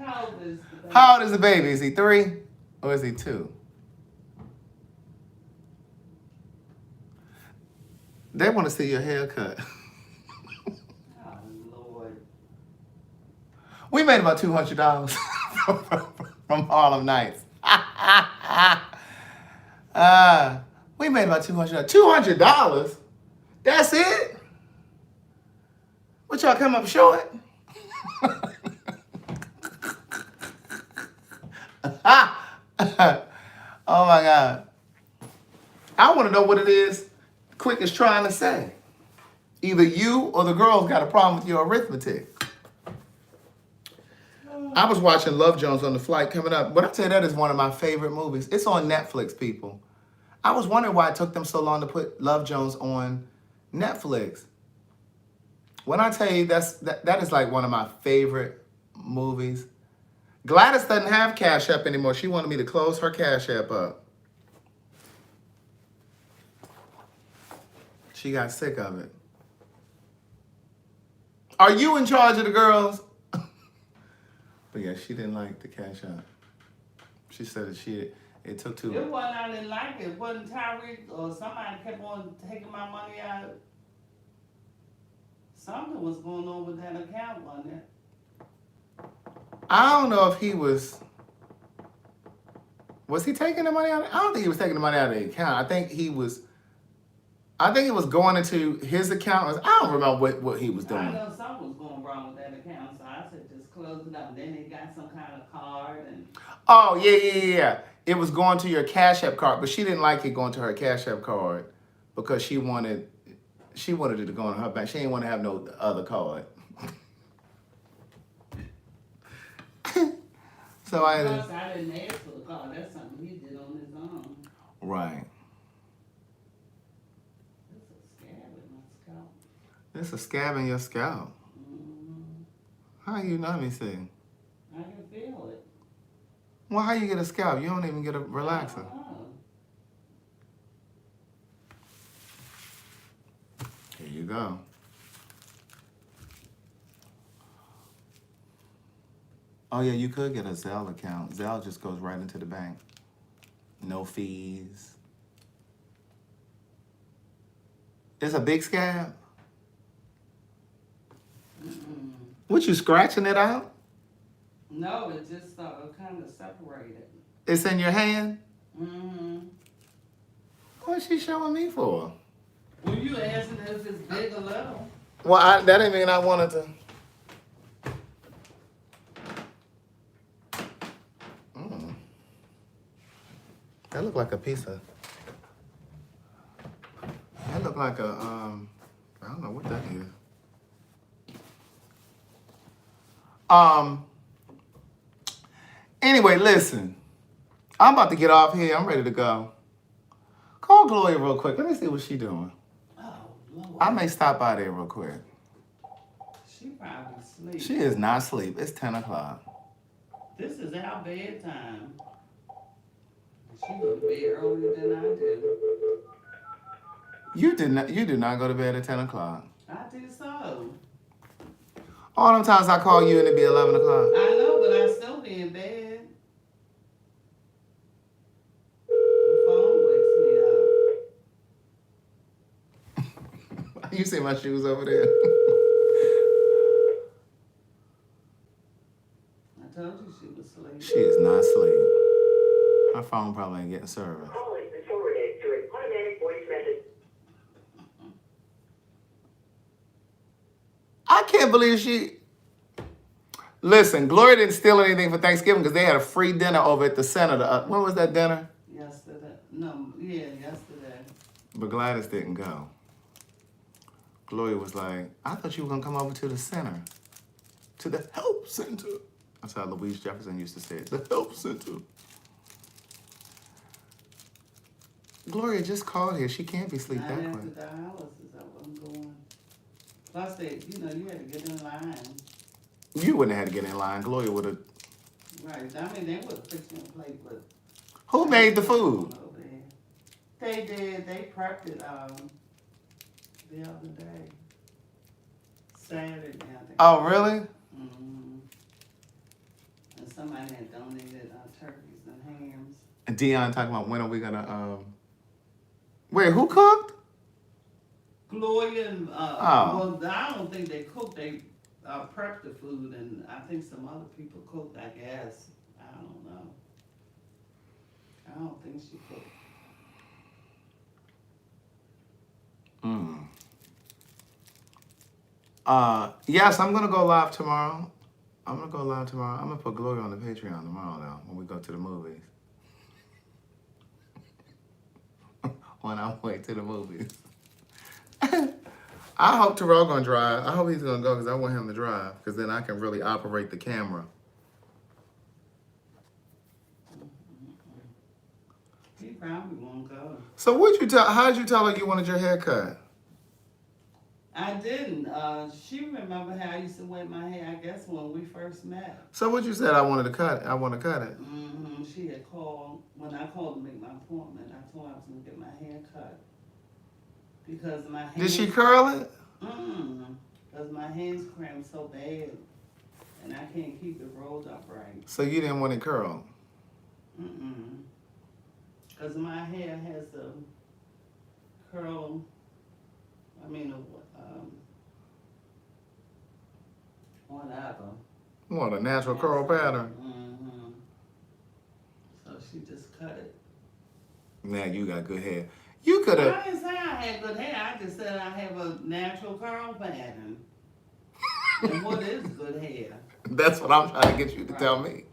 How old is the baby? How old is the baby? Is he 3 or is he 2? They want to see your haircut. Oh, Lord. We made about $200 from Harlem Nights. We made about $200. $200? That's it? What y'all come up short? Oh my God. I want to know what it is Quick is trying to say. Either you or the girls got a problem with your arithmetic. I was watching Love Jones on the flight coming up, but I tell you, that is one of my favorite movies. It's on Netflix, people. I was wondering why it took them so long to put Love Jones on Netflix. When I tell you that is like one of my favorite movies. Gladys doesn't have Cash App anymore. She wanted me to close her Cash App up. She got sick of it. Are you in charge of the girls? But yeah, she didn't like the Cash App. She said that it took too long. It wasn't I didn't like it. It wasn't Tyreek or somebody kept on taking my money out. Something was going on with that account, wasn't it? I don't know if he was he taking the money out? I don't think he was taking the money out of the account. I think he was going into his account. I don't remember what he was doing. I know something was going wrong with that account, so I said just close it up. Then they got some kind of card and. Oh yeah. It was going to your Cash App card, but she didn't like it going to her Cash App card because she wanted it to go on her bank. She didn't want to have no other card. So I didn't ask for the card. That's something he did on his own. Right. It's a scab in my scalp. It's a scab in your scalp. Mm-hmm. How you know? Let me see. I can feel it. Well, how you get a scalp? You don't even get a relaxer. Here you go. Oh yeah, you could get a Zelle account. Zelle just goes right into the bank. No fees. It's a big scab? Mm-mm. What, you scratching it out? No, it just kind of separated. It's in your hand? Mm-hmm. What's she showing me for? Well, you asking if it's big or little. Well, that didn't mean I wanted to. That looked like a piece of. That looked like a I don't know what that is. Anyway, listen. I'm about to get off here. I'm ready to go. Call Gloria real quick. Let me see what she's doing. Oh, Lord. I may stop by there real quick. She probably asleep. She is not asleep. It's 10 o'clock. This is our bedtime. She go to bed earlier than I do. You do not go to bed at 10 o'clock. I do so. All them times I call you and it be 11 o'clock. I know, but I still be in bed. The phone wakes me up. You see my shoes over there? I told you she was asleep. She is not asleep. Her phone probably ain't getting service. Call has been forwarded to an automatic voice message. I can't believe she... Listen, Gloria didn't steal anything for Thanksgiving because they had a free dinner over at the center. When was that dinner? Yesterday. No, yeah, yesterday. But Gladys didn't go. Gloria was like, I thought you were going to come over to the center. To the help center. That's how Louise Jefferson used to say it. The help center. Gloria just called here. She can't be asleep Not that after quick. dialysis, I wasn't going. Plus, you had to get in line. You wouldn't have had to get in line. Gloria would have. Right. I mean, they would have fixed me a plate, but. Who made the food? They did. They prepped it the other day. Saturday, I think. Oh, really? Mm-hmm. And somebody had donated turkeys and hams. And Dion talking about when are we gonna wait, who cooked? Gloria and well, I don't think they cooked. They prepped the food, and I think some other people cooked. I guess I don't know. I don't think she cooked. Yes, I'm gonna go live tomorrow. I'm gonna put Gloria on the Patreon tomorrow, though, when we go to the movies. On our way to the movies. I hope Terrell gonna drive. I hope he's gonna go because I want him to drive because then I can really operate the camera. He probably won't go. So how'd you tell her you wanted your hair cut? I didn't. She remembered how I used to wear my hair, I guess, when we first met. So what you said? I want to cut it. Mm-hmm. She had called. When I called to make my appointment, I told her I was going to get my hair cut. Because my hands... Did she curl it? Because my hands cramp so bad. And I can't keep it rolled up right. So you didn't want it curled? Because my hair has a curl... whatever. What, a natural curl pattern? So she just cut it. Now you got good hair. You could have. I didn't say I had good hair. I just said I have a natural curl pattern. And what is good hair? That's what I'm trying to get you to tell me.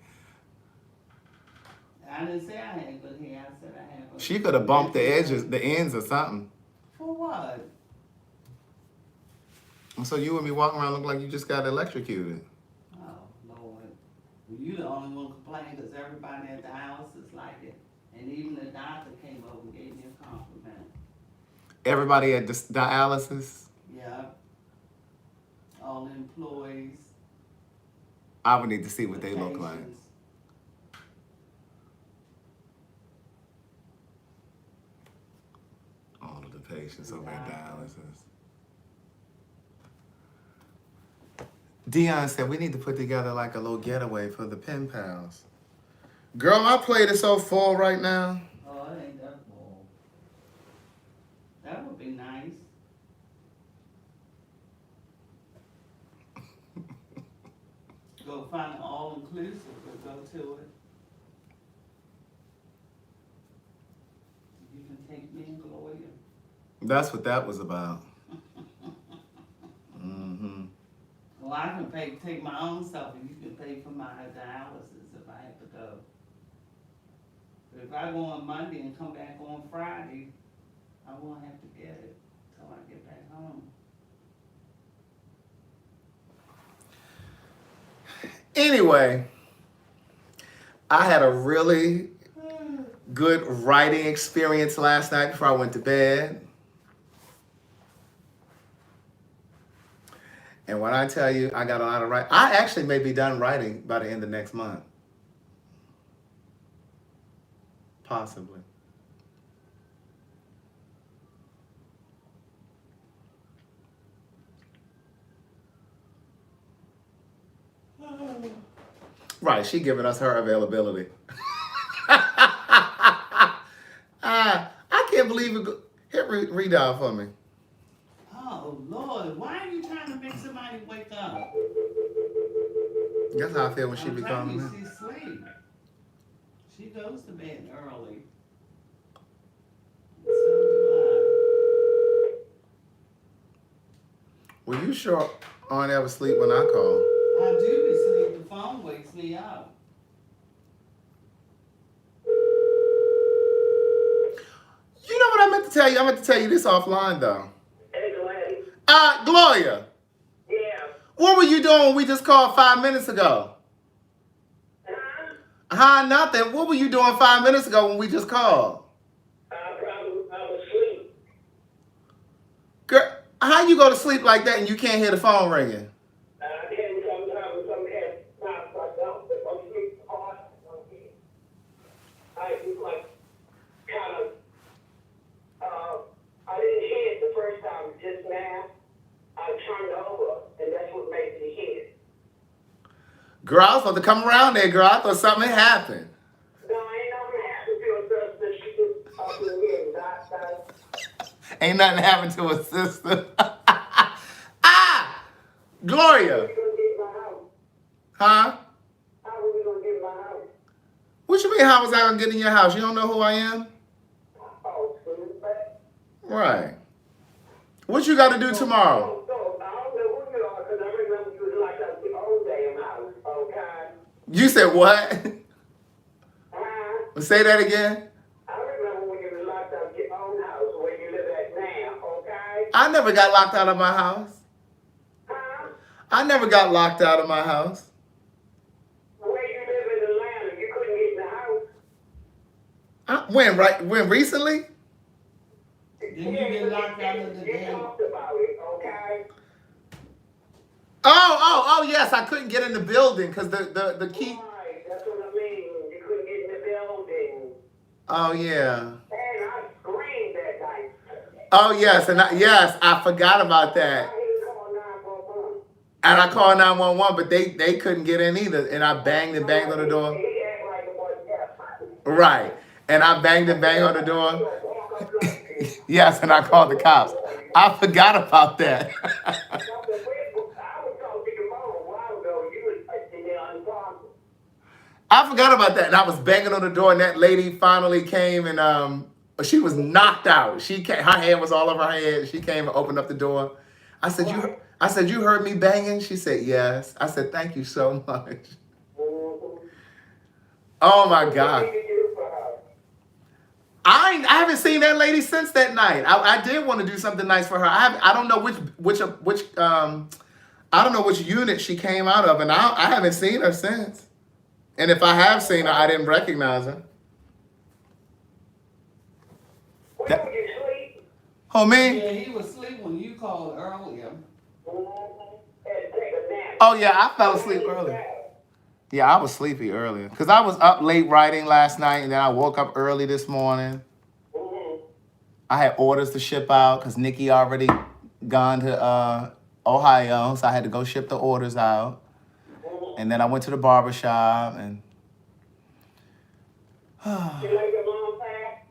I didn't say I had good hair. I said I have a... She could have bumped the edges, the ends or something. For what? So you and me walking around look like you just got electrocuted. Oh, Lord. Well, you the only one complaining because everybody at the house is like it. And even the doctor came over and gave me a compliment. Everybody at dialysis? Yeah. All the employees. I would need to see what they look like. All of the patients over at dialysis. Dion said we need to put together like a little getaway for the pen pals. Girl, my plate is so full right now. Oh, it ain't that full. That would be nice. Go find an all-inclusive or go to it. You can take me and Gloria. That's what that was about. Well, I can take my own stuff, and you can pay for my dialysis if I have to go. But if I go on Monday and come back on Friday, I won't have to get it till I get back home. Anyway, I had a really good writing experience last night before I went to bed. And when I tell you I got a lot of writing, I actually may be done writing by the end of next month. Possibly. Right, she giving us her availability. I can't believe it. Hit read out for me. Oh, Lord, why are you trying to make somebody wake up? That's how I feel when she be calling me. She's asleep. She goes to bed early. So do Well, you sure aren't ever asleep when I call. I do be asleep. The phone wakes me up. You know what I meant to tell you? I meant to tell you this offline, though. Hey, Glenn. Gloria, Yeah. what were you doing when we just called 5 minutes ago? Nothing. What were you doing 5 minutes ago when we just called? I was asleep. Girl, how you go to sleep like that and you can't hear the phone ringing? I can't sometimes some have times I don't. If I'm sleeping hard, I just like kind of I didn't hear it the first time. Just now, I turned over, and that's what made me hear it. Girl, I was supposed to come around there, girl. I thought something had happened. No, ain't nothing happened to her that she just up in here and got Ain't nothing happened to her sister. Ah! Gloria. How we gonna get my house? Huh? How we gonna get my house? What you mean, how was I going to get in your house? You don't know who I am? Oh, school back. Right. What you got to do tomorrow? So, I don't know who you are, because I remember you was like at the old damn house, okay? You said what? Huh? Say that again. I remember when you was locked out your own house where you live at now, okay? I never got locked out of my house. Huh? I never got locked out of my house. Where you live in Atlanta, you couldn't get in the house? When recently? Did you get locked out of the You damn? talked about it, okay? Oh, yes, I couldn't get in the building because the key. Right, that's what I mean. You couldn't get in the building. Oh, yeah. And I screamed that night. Oh, yes, yes, I forgot about that. I ain't called 911. And I called 911, but they couldn't get in either. And I banged and banged on the door. He act like it wasn't happening. Right. And I banged and banged on the door. Walk up like this. Yes, and I called the cops. I forgot about that. I was talking to your mom a while ago. You was in there unconscious. I forgot about that. And I was banging on the door, and that lady finally came, and she was knocked out. She came, her hand was all over her head. She came and opened up the door. I said, you heard me banging? She said, yes. I said, thank you so much. Oh, my God. What did you do for her? I haven't seen that lady since that night. I did want to do something nice for her. I don't know which I don't know which unit she came out of, and I haven't seen her since. And if I have seen her, I didn't recognize her. When would you sleep? Oh, me? Yeah, he was asleep when you called earlier. And take a nap. Oh, yeah, I fell asleep earlier. Yeah, I was sleepy earlier because I was up late writing last night, and then I woke up early this morning. I had orders to ship out because Nikki already gone to Ohio, so I had to go ship the orders out. And then I went to the barber shop, and You like your mom back?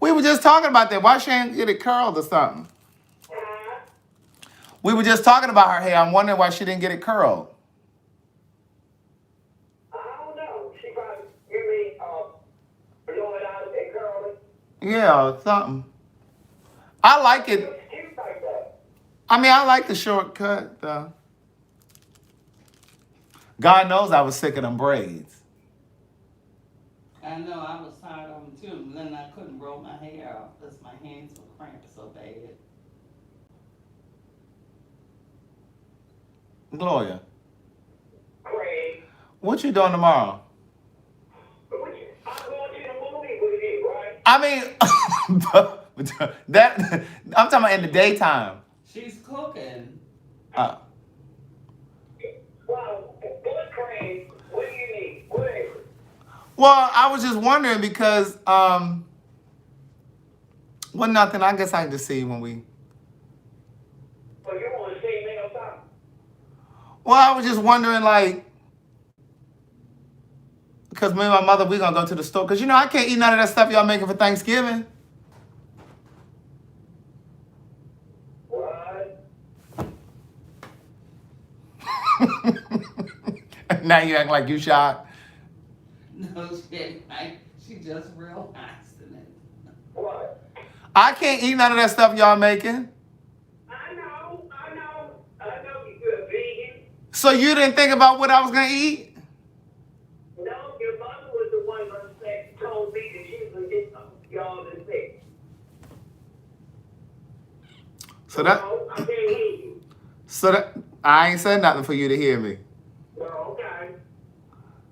we were just talking about that. Why she ain't get it curled or something? Huh? We were just talking about her hair. I'm wondering why she didn't get it curled. I don't know. She probably, you mean, blow it out and curl it? Yeah, something. I like it. It's cute like that. I mean, I like the short cut, though. God knows I was sick of them braids. I know, I was tired of them too, and then I couldn't roll my hair out because my hands were cramped so bad. Gloria, Craig. what you doing tomorrow? I'm going to the movie with you, right? I mean, that I'm talking about in the daytime. She's cooking. Well, what Craig? What do you need? Whatever. Well, I was just wondering because, well, nothing. I guess I can just see when we. So you want to see me or something? Well, I was just wondering, like, because me and my mother, we gonna go to the store. Because, I can't eat none of that stuff y'all making for Thanksgiving. What? Now you act like you shocked. No, she just realized it. What? I can't eat none of that stuff y'all making. I know you're a vegan. So you didn't think about what I was gonna eat? No, your mother was the one that told me that she was going to get y'all to sick. So that. No, I can't hear you. So that I ain't said nothing for you to hear me. Well, okay.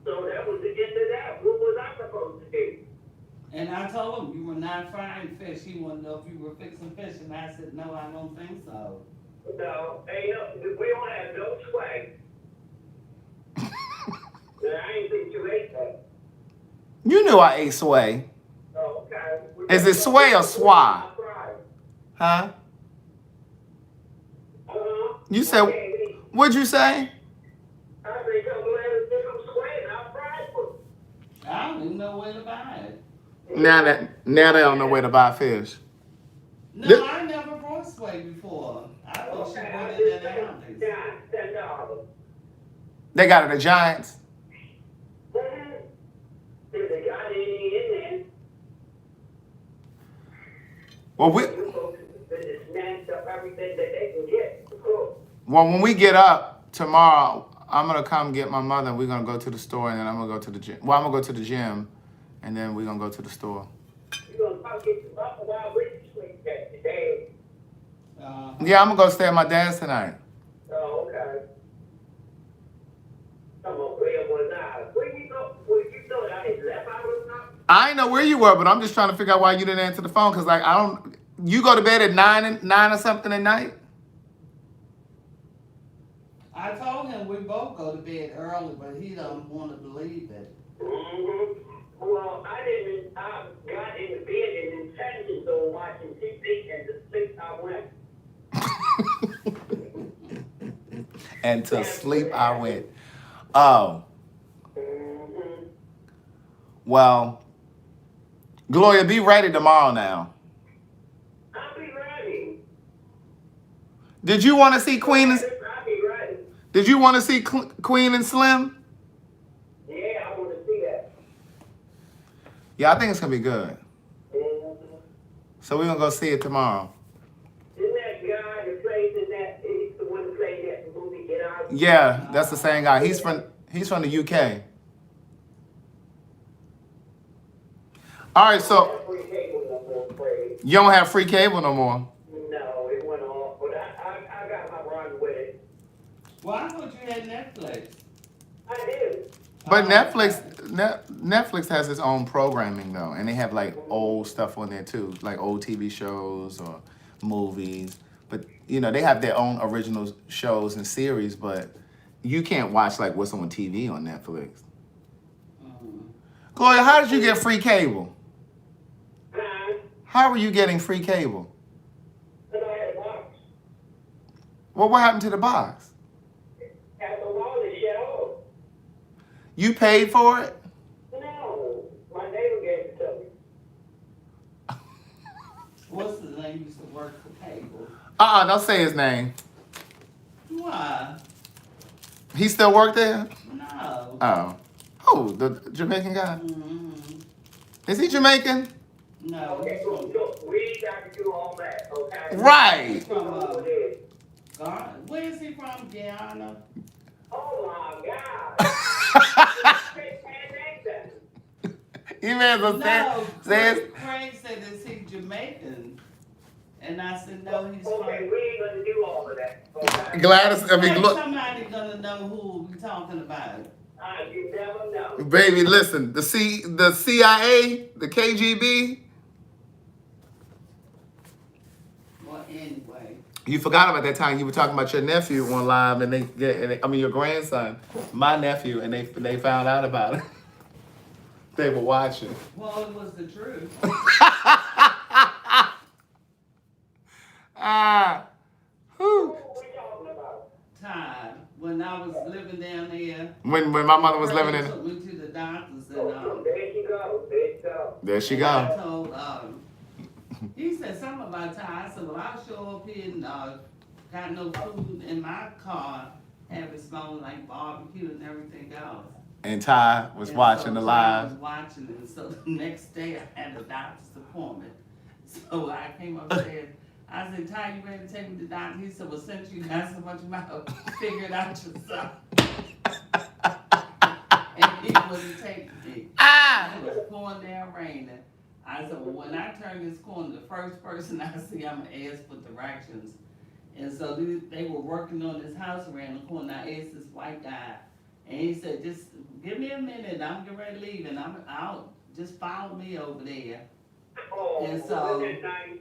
So that was the end of that. What was I supposed to do? And I told him you were not frying fish. He wanted to know if you were fixing fish, and I said, no, I don't think so. No, ain't no, we don't have no sway. I ain't think you ate that. You knew I ate sway. Oh, okay. Is it sway or swa? Huh? You said, what'd you say? I think I'm glad it's different sway and I'll fry it. I don't even know where to buy it. Now they don't know where to buy fish. No, This- I never brought sway before. I thought she Okay, brought I it just at the house. $10. They got it at Giants. If they got any in there, Well, you folks just snatched up everything that they can get. Cool. when we get up tomorrow, I'm gonna come get my mother. We're gonna go to the store, and then I'm gonna go to the gym. Well, I'm gonna go to the gym, and then we're gonna go to the store. You're going to come get some Buffalo Wild Wings sleep that today. Yeah, I'm gonna go stay at my dad's tonight. Oh, okay. Come on, where was I? Where you go? Where you thought I had left out of now? I ain't know where you were, but I'm just trying to figure out why you didn't answer the phone. Cause like I don't. You go to bed at 9 or something at night. I told him we both go to bed early, but he don't want to believe it. Mm-hmm. Well, I got in the bed and intentions on watching TV and to sleep I went. And to sleep I went. Oh. Mm-hmm. Well, Gloria, be ready tomorrow now. I'll be ready. Did you want to see Queen? I'll be ready. Did you want to see Queen and Slim? Yeah, I want to see that. Yeah, I think it's gonna be good. Mm-hmm. So we're gonna go see it tomorrow. Isn't that guy that plays in that? He's the one who played that movie Get Out. Yeah, that's the same guy. He's from the UK. All right, so Free cable no more, Craig. you don't have free cable no more. No, it went off, but I got my run with it. Well, I thought you had Netflix. I did. But Oh, Netflix has its own programming though, and they have like old stuff on there too, like old TV shows or movies. But you know, they have their own original shows and series, but you can't watch like what's on TV on Netflix. Gloria, how did you get free cable? How were you getting free cable? But I had a box. Well, what happened to the box? At the wall is shut off. You paid for it? No, my neighbor gave it to me. What's his name used to work for cable? Don't say his name. Why? He still work there? No. Oh. Who? The Jamaican guy? Mm-hmm. Is he Jamaican? No. Okay, look, we ain't got to do all that, okay? Right. He's from Over there. Ghana. Where is he from? Guyana? Oh my God. He man so No. says Craig said, is he Jamaican? And I said, no, he's Okay, from... we ain't gonna do all of that, okay? Gladys. I mean, Hey, look, somebody gonna know who we talking about. You never know. baby. Listen, the CIA, the KGB. Well, anyway. You forgot about that time you were talking about your nephew on live, and your grandson, my nephew, and they found out about it. They were watching. Well, it was the truth. Whew. What we talking about? Time when I was living down there. When my mother was living in. Took me to the doctors and There she go. There she go. There she I go. told he said something about time. I said, well, I'll show up here and got no food in my car, have it smelling like barbecue and everything else. And Ty was And watching so the Ty live. was watching it. So the next day I had a doctor's appointment. So I came upstairs. I said, Ty, you ready to take me to the doctor? He said, well, since you got so much mouth, figure it out yourself. And he wouldn't take me. It was pouring down raining. I said, well, when I turn this corner, the first person I see, I'm going to ask for directions. And so they were working on this house around the corner. I asked this white guy, and he said, just give me a minute. I'm getting ready to leave, and I'll just follow me over there. Oh, And wasn't so that nice?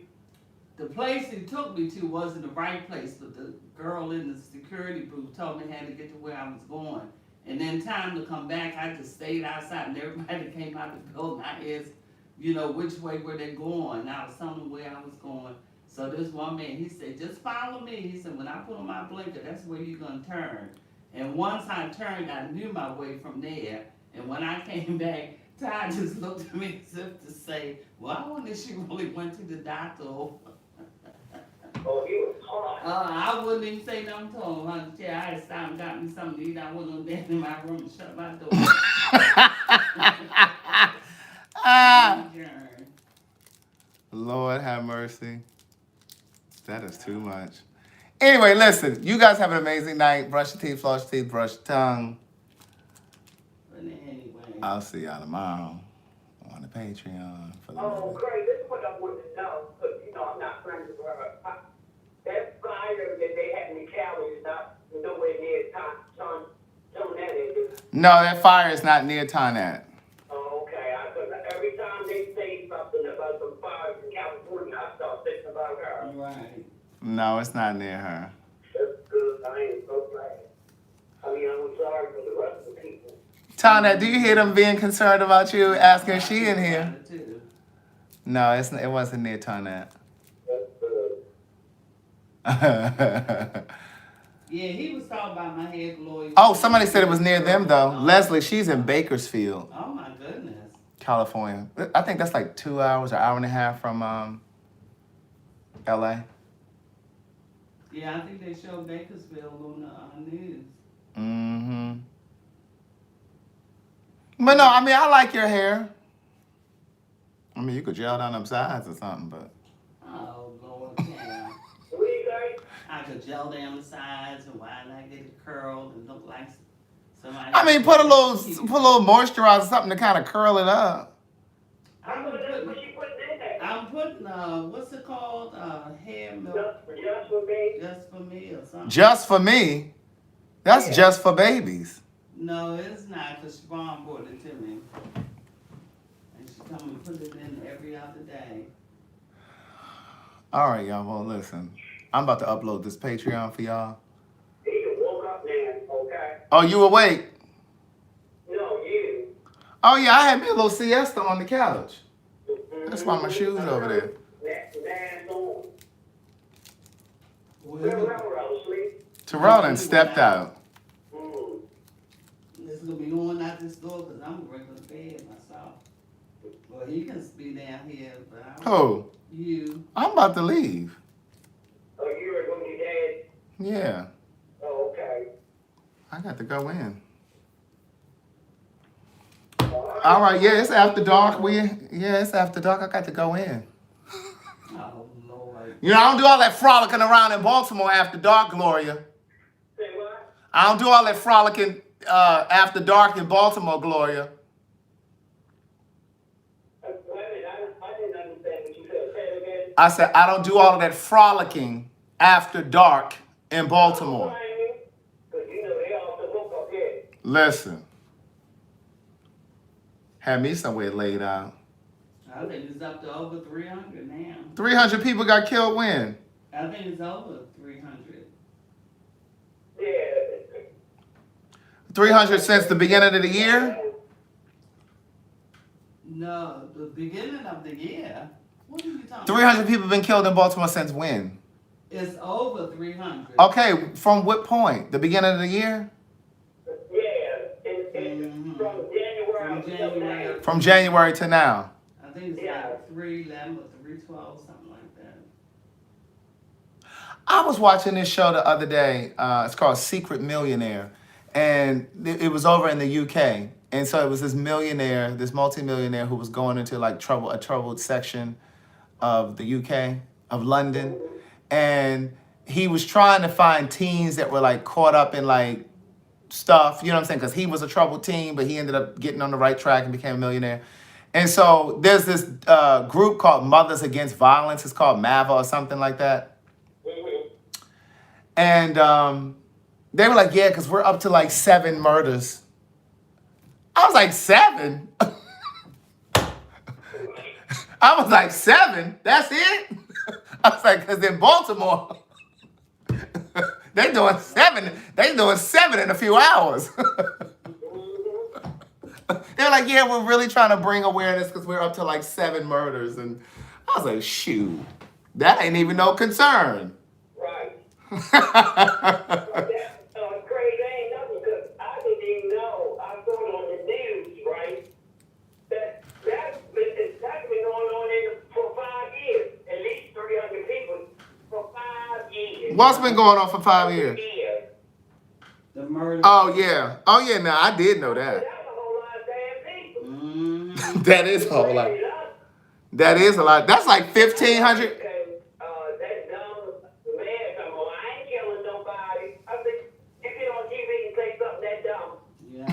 the place he took me to wasn't the right place, but the girl in the security booth told me I had to get to where I was going. And then time to come back, I just stayed outside, and everybody came out the building. I asked, which way were they going? I was telling them where I was going. So this one man, he said, just follow me. He said, when I put on my blinker, that's where you're going to turn. And once I turned, I knew my way from there. And when I came back, Ty just looked at me as if to say, well, I wonder if she really went to the doctor. Oh, he was hot. I wouldn't even say nothing to him. I had stopped and got me something to eat. I went on down in my room and shut my door. Lord have mercy. That is too much. Anyway, listen. You guys have an amazing night. Brush your teeth, floss your teeth, brush your tongue. But anyway. I'll see y'all tomorrow on the Patreon. For the Oh, Craig, this is what I wanted to know, because, I'm not friends with her. That fire that they had in the Cali is not nowhere near John that is. No, that fire is not near Tonat. Oh, okay. Because every time they say something about some fires in California, I start thinking about her. Right. No, it's not near her. That's good. I am so glad. I'm sorry for the rest of the people. Tonat, do you hear them being concerned about you, asking if she in here? No, it wasn't near Tonat. That's good. Yeah, he was talking about my head lawyer. Oh, somebody said it was near them, though. Leslie, she's in Bakersfield, Oh, my goodness. California. I think that's like 2 hours or hour and a half from L.A. Yeah, I think they showed Bakersfield on the news. Mm-hmm. But no, I like your hair. You could gel down them sides or something, but... Oh, Lord, yeah. What do you guys? I could gel down the sides, and why not get it curled and look like somebody... put a little moisturizer, something to kind of curl it up. I'm What she putting in there? I'm putting, what's it called? Hair milk. Just for me? Just for me or something. Just for me? That's Yeah. just for babies. No, it's not, because Siobhan brought it to me. And she told me to put it in every other day. All right, y'all. Well, listen. I'm about to upload this Patreon for y'all. You woke up now, okay? Oh, you awake? No, you. Oh, yeah, I had me a little siesta on the couch. That's why my shoes over there. That's on. Well, Where sleep? Terrell done stepped out. It's going to be going out this door because I'm going to bed myself. Well, he can be down here, but I don't. Who? You. I'm about to leave. Oh, you were going to be dead? Yeah, Oh, okay. I got to go in. All right, yeah, it's after dark. It's after dark. I got to go in. Oh, Lord. I don't do all that frolicking around in Baltimore after dark, Gloria. Say what? I don't do all that frolicking after dark in Baltimore, Gloria. Wait a minute, I didn't understand what you said. Say it again. I said, I don't do all of that frolicking after dark in Baltimore. Because they also hook up here. Listen. Had me somewhere laid out. I think it's up to over 300 now. 300 people got killed when? I think it's over 300. Yeah. 300 since the beginning of the year? No, the beginning of the year. What are you talking 300 people been killed in Baltimore since when? It's over 300. Okay, from what point? The beginning of the year? Yeah. From January. From January to now. I think it's Yeah. like 311 or 312, something like that. I was watching this show the other day. It's called Secret Millionaire. And it was over in the UK. And so it was this millionaire, this multimillionaire who was going into like a troubled section of the UK, of London. And he was trying to find teens that were like caught up in like stuff, you know what I'm saying? Because he was a troubled teen, but he ended up getting on the right track and became a millionaire. And so there's this group called Mothers Against Violence. It's called MAVA or something like that. And they were like, yeah, because we're up to like 7 murders. I was like, 7? I was like, 7? That's it? I was like, because in Baltimore, they doing 7. They doing 7 in a few hours. They're like, yeah, we're really trying to bring awareness because we're up to like 7 murders. And I was like, shoot, that ain't even no concern. Right. That crazy ain't nothing because I didn't even know. I saw it on the news, right? That's been going on for 5 years. At least 300 people for 5 years. What's been going on for 5 years? The murder. Oh, yeah. Oh, yeah, now I did know that. That's a whole lot of damn people. Mm-hmm. That is a whole lot. That is a lot. That's like 1,500. That dumb man come on, I ain't killing nobody. I think you get on TV and say something that dumb. Yeah.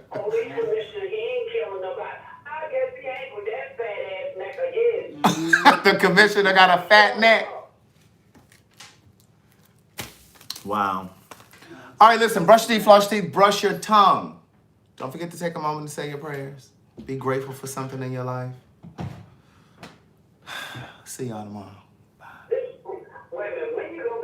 Police commissioner, he ain't killing nobody. I guess he ain't with that fat ass neck of his. Mm-hmm. The commissioner got a fat neck. Wow. All right, listen, brush your teeth, floss your teeth, brush your tongue. Don't forget to take a moment to say your prayers. Be grateful for something in your life. See y'all tomorrow. Wait a minute, when you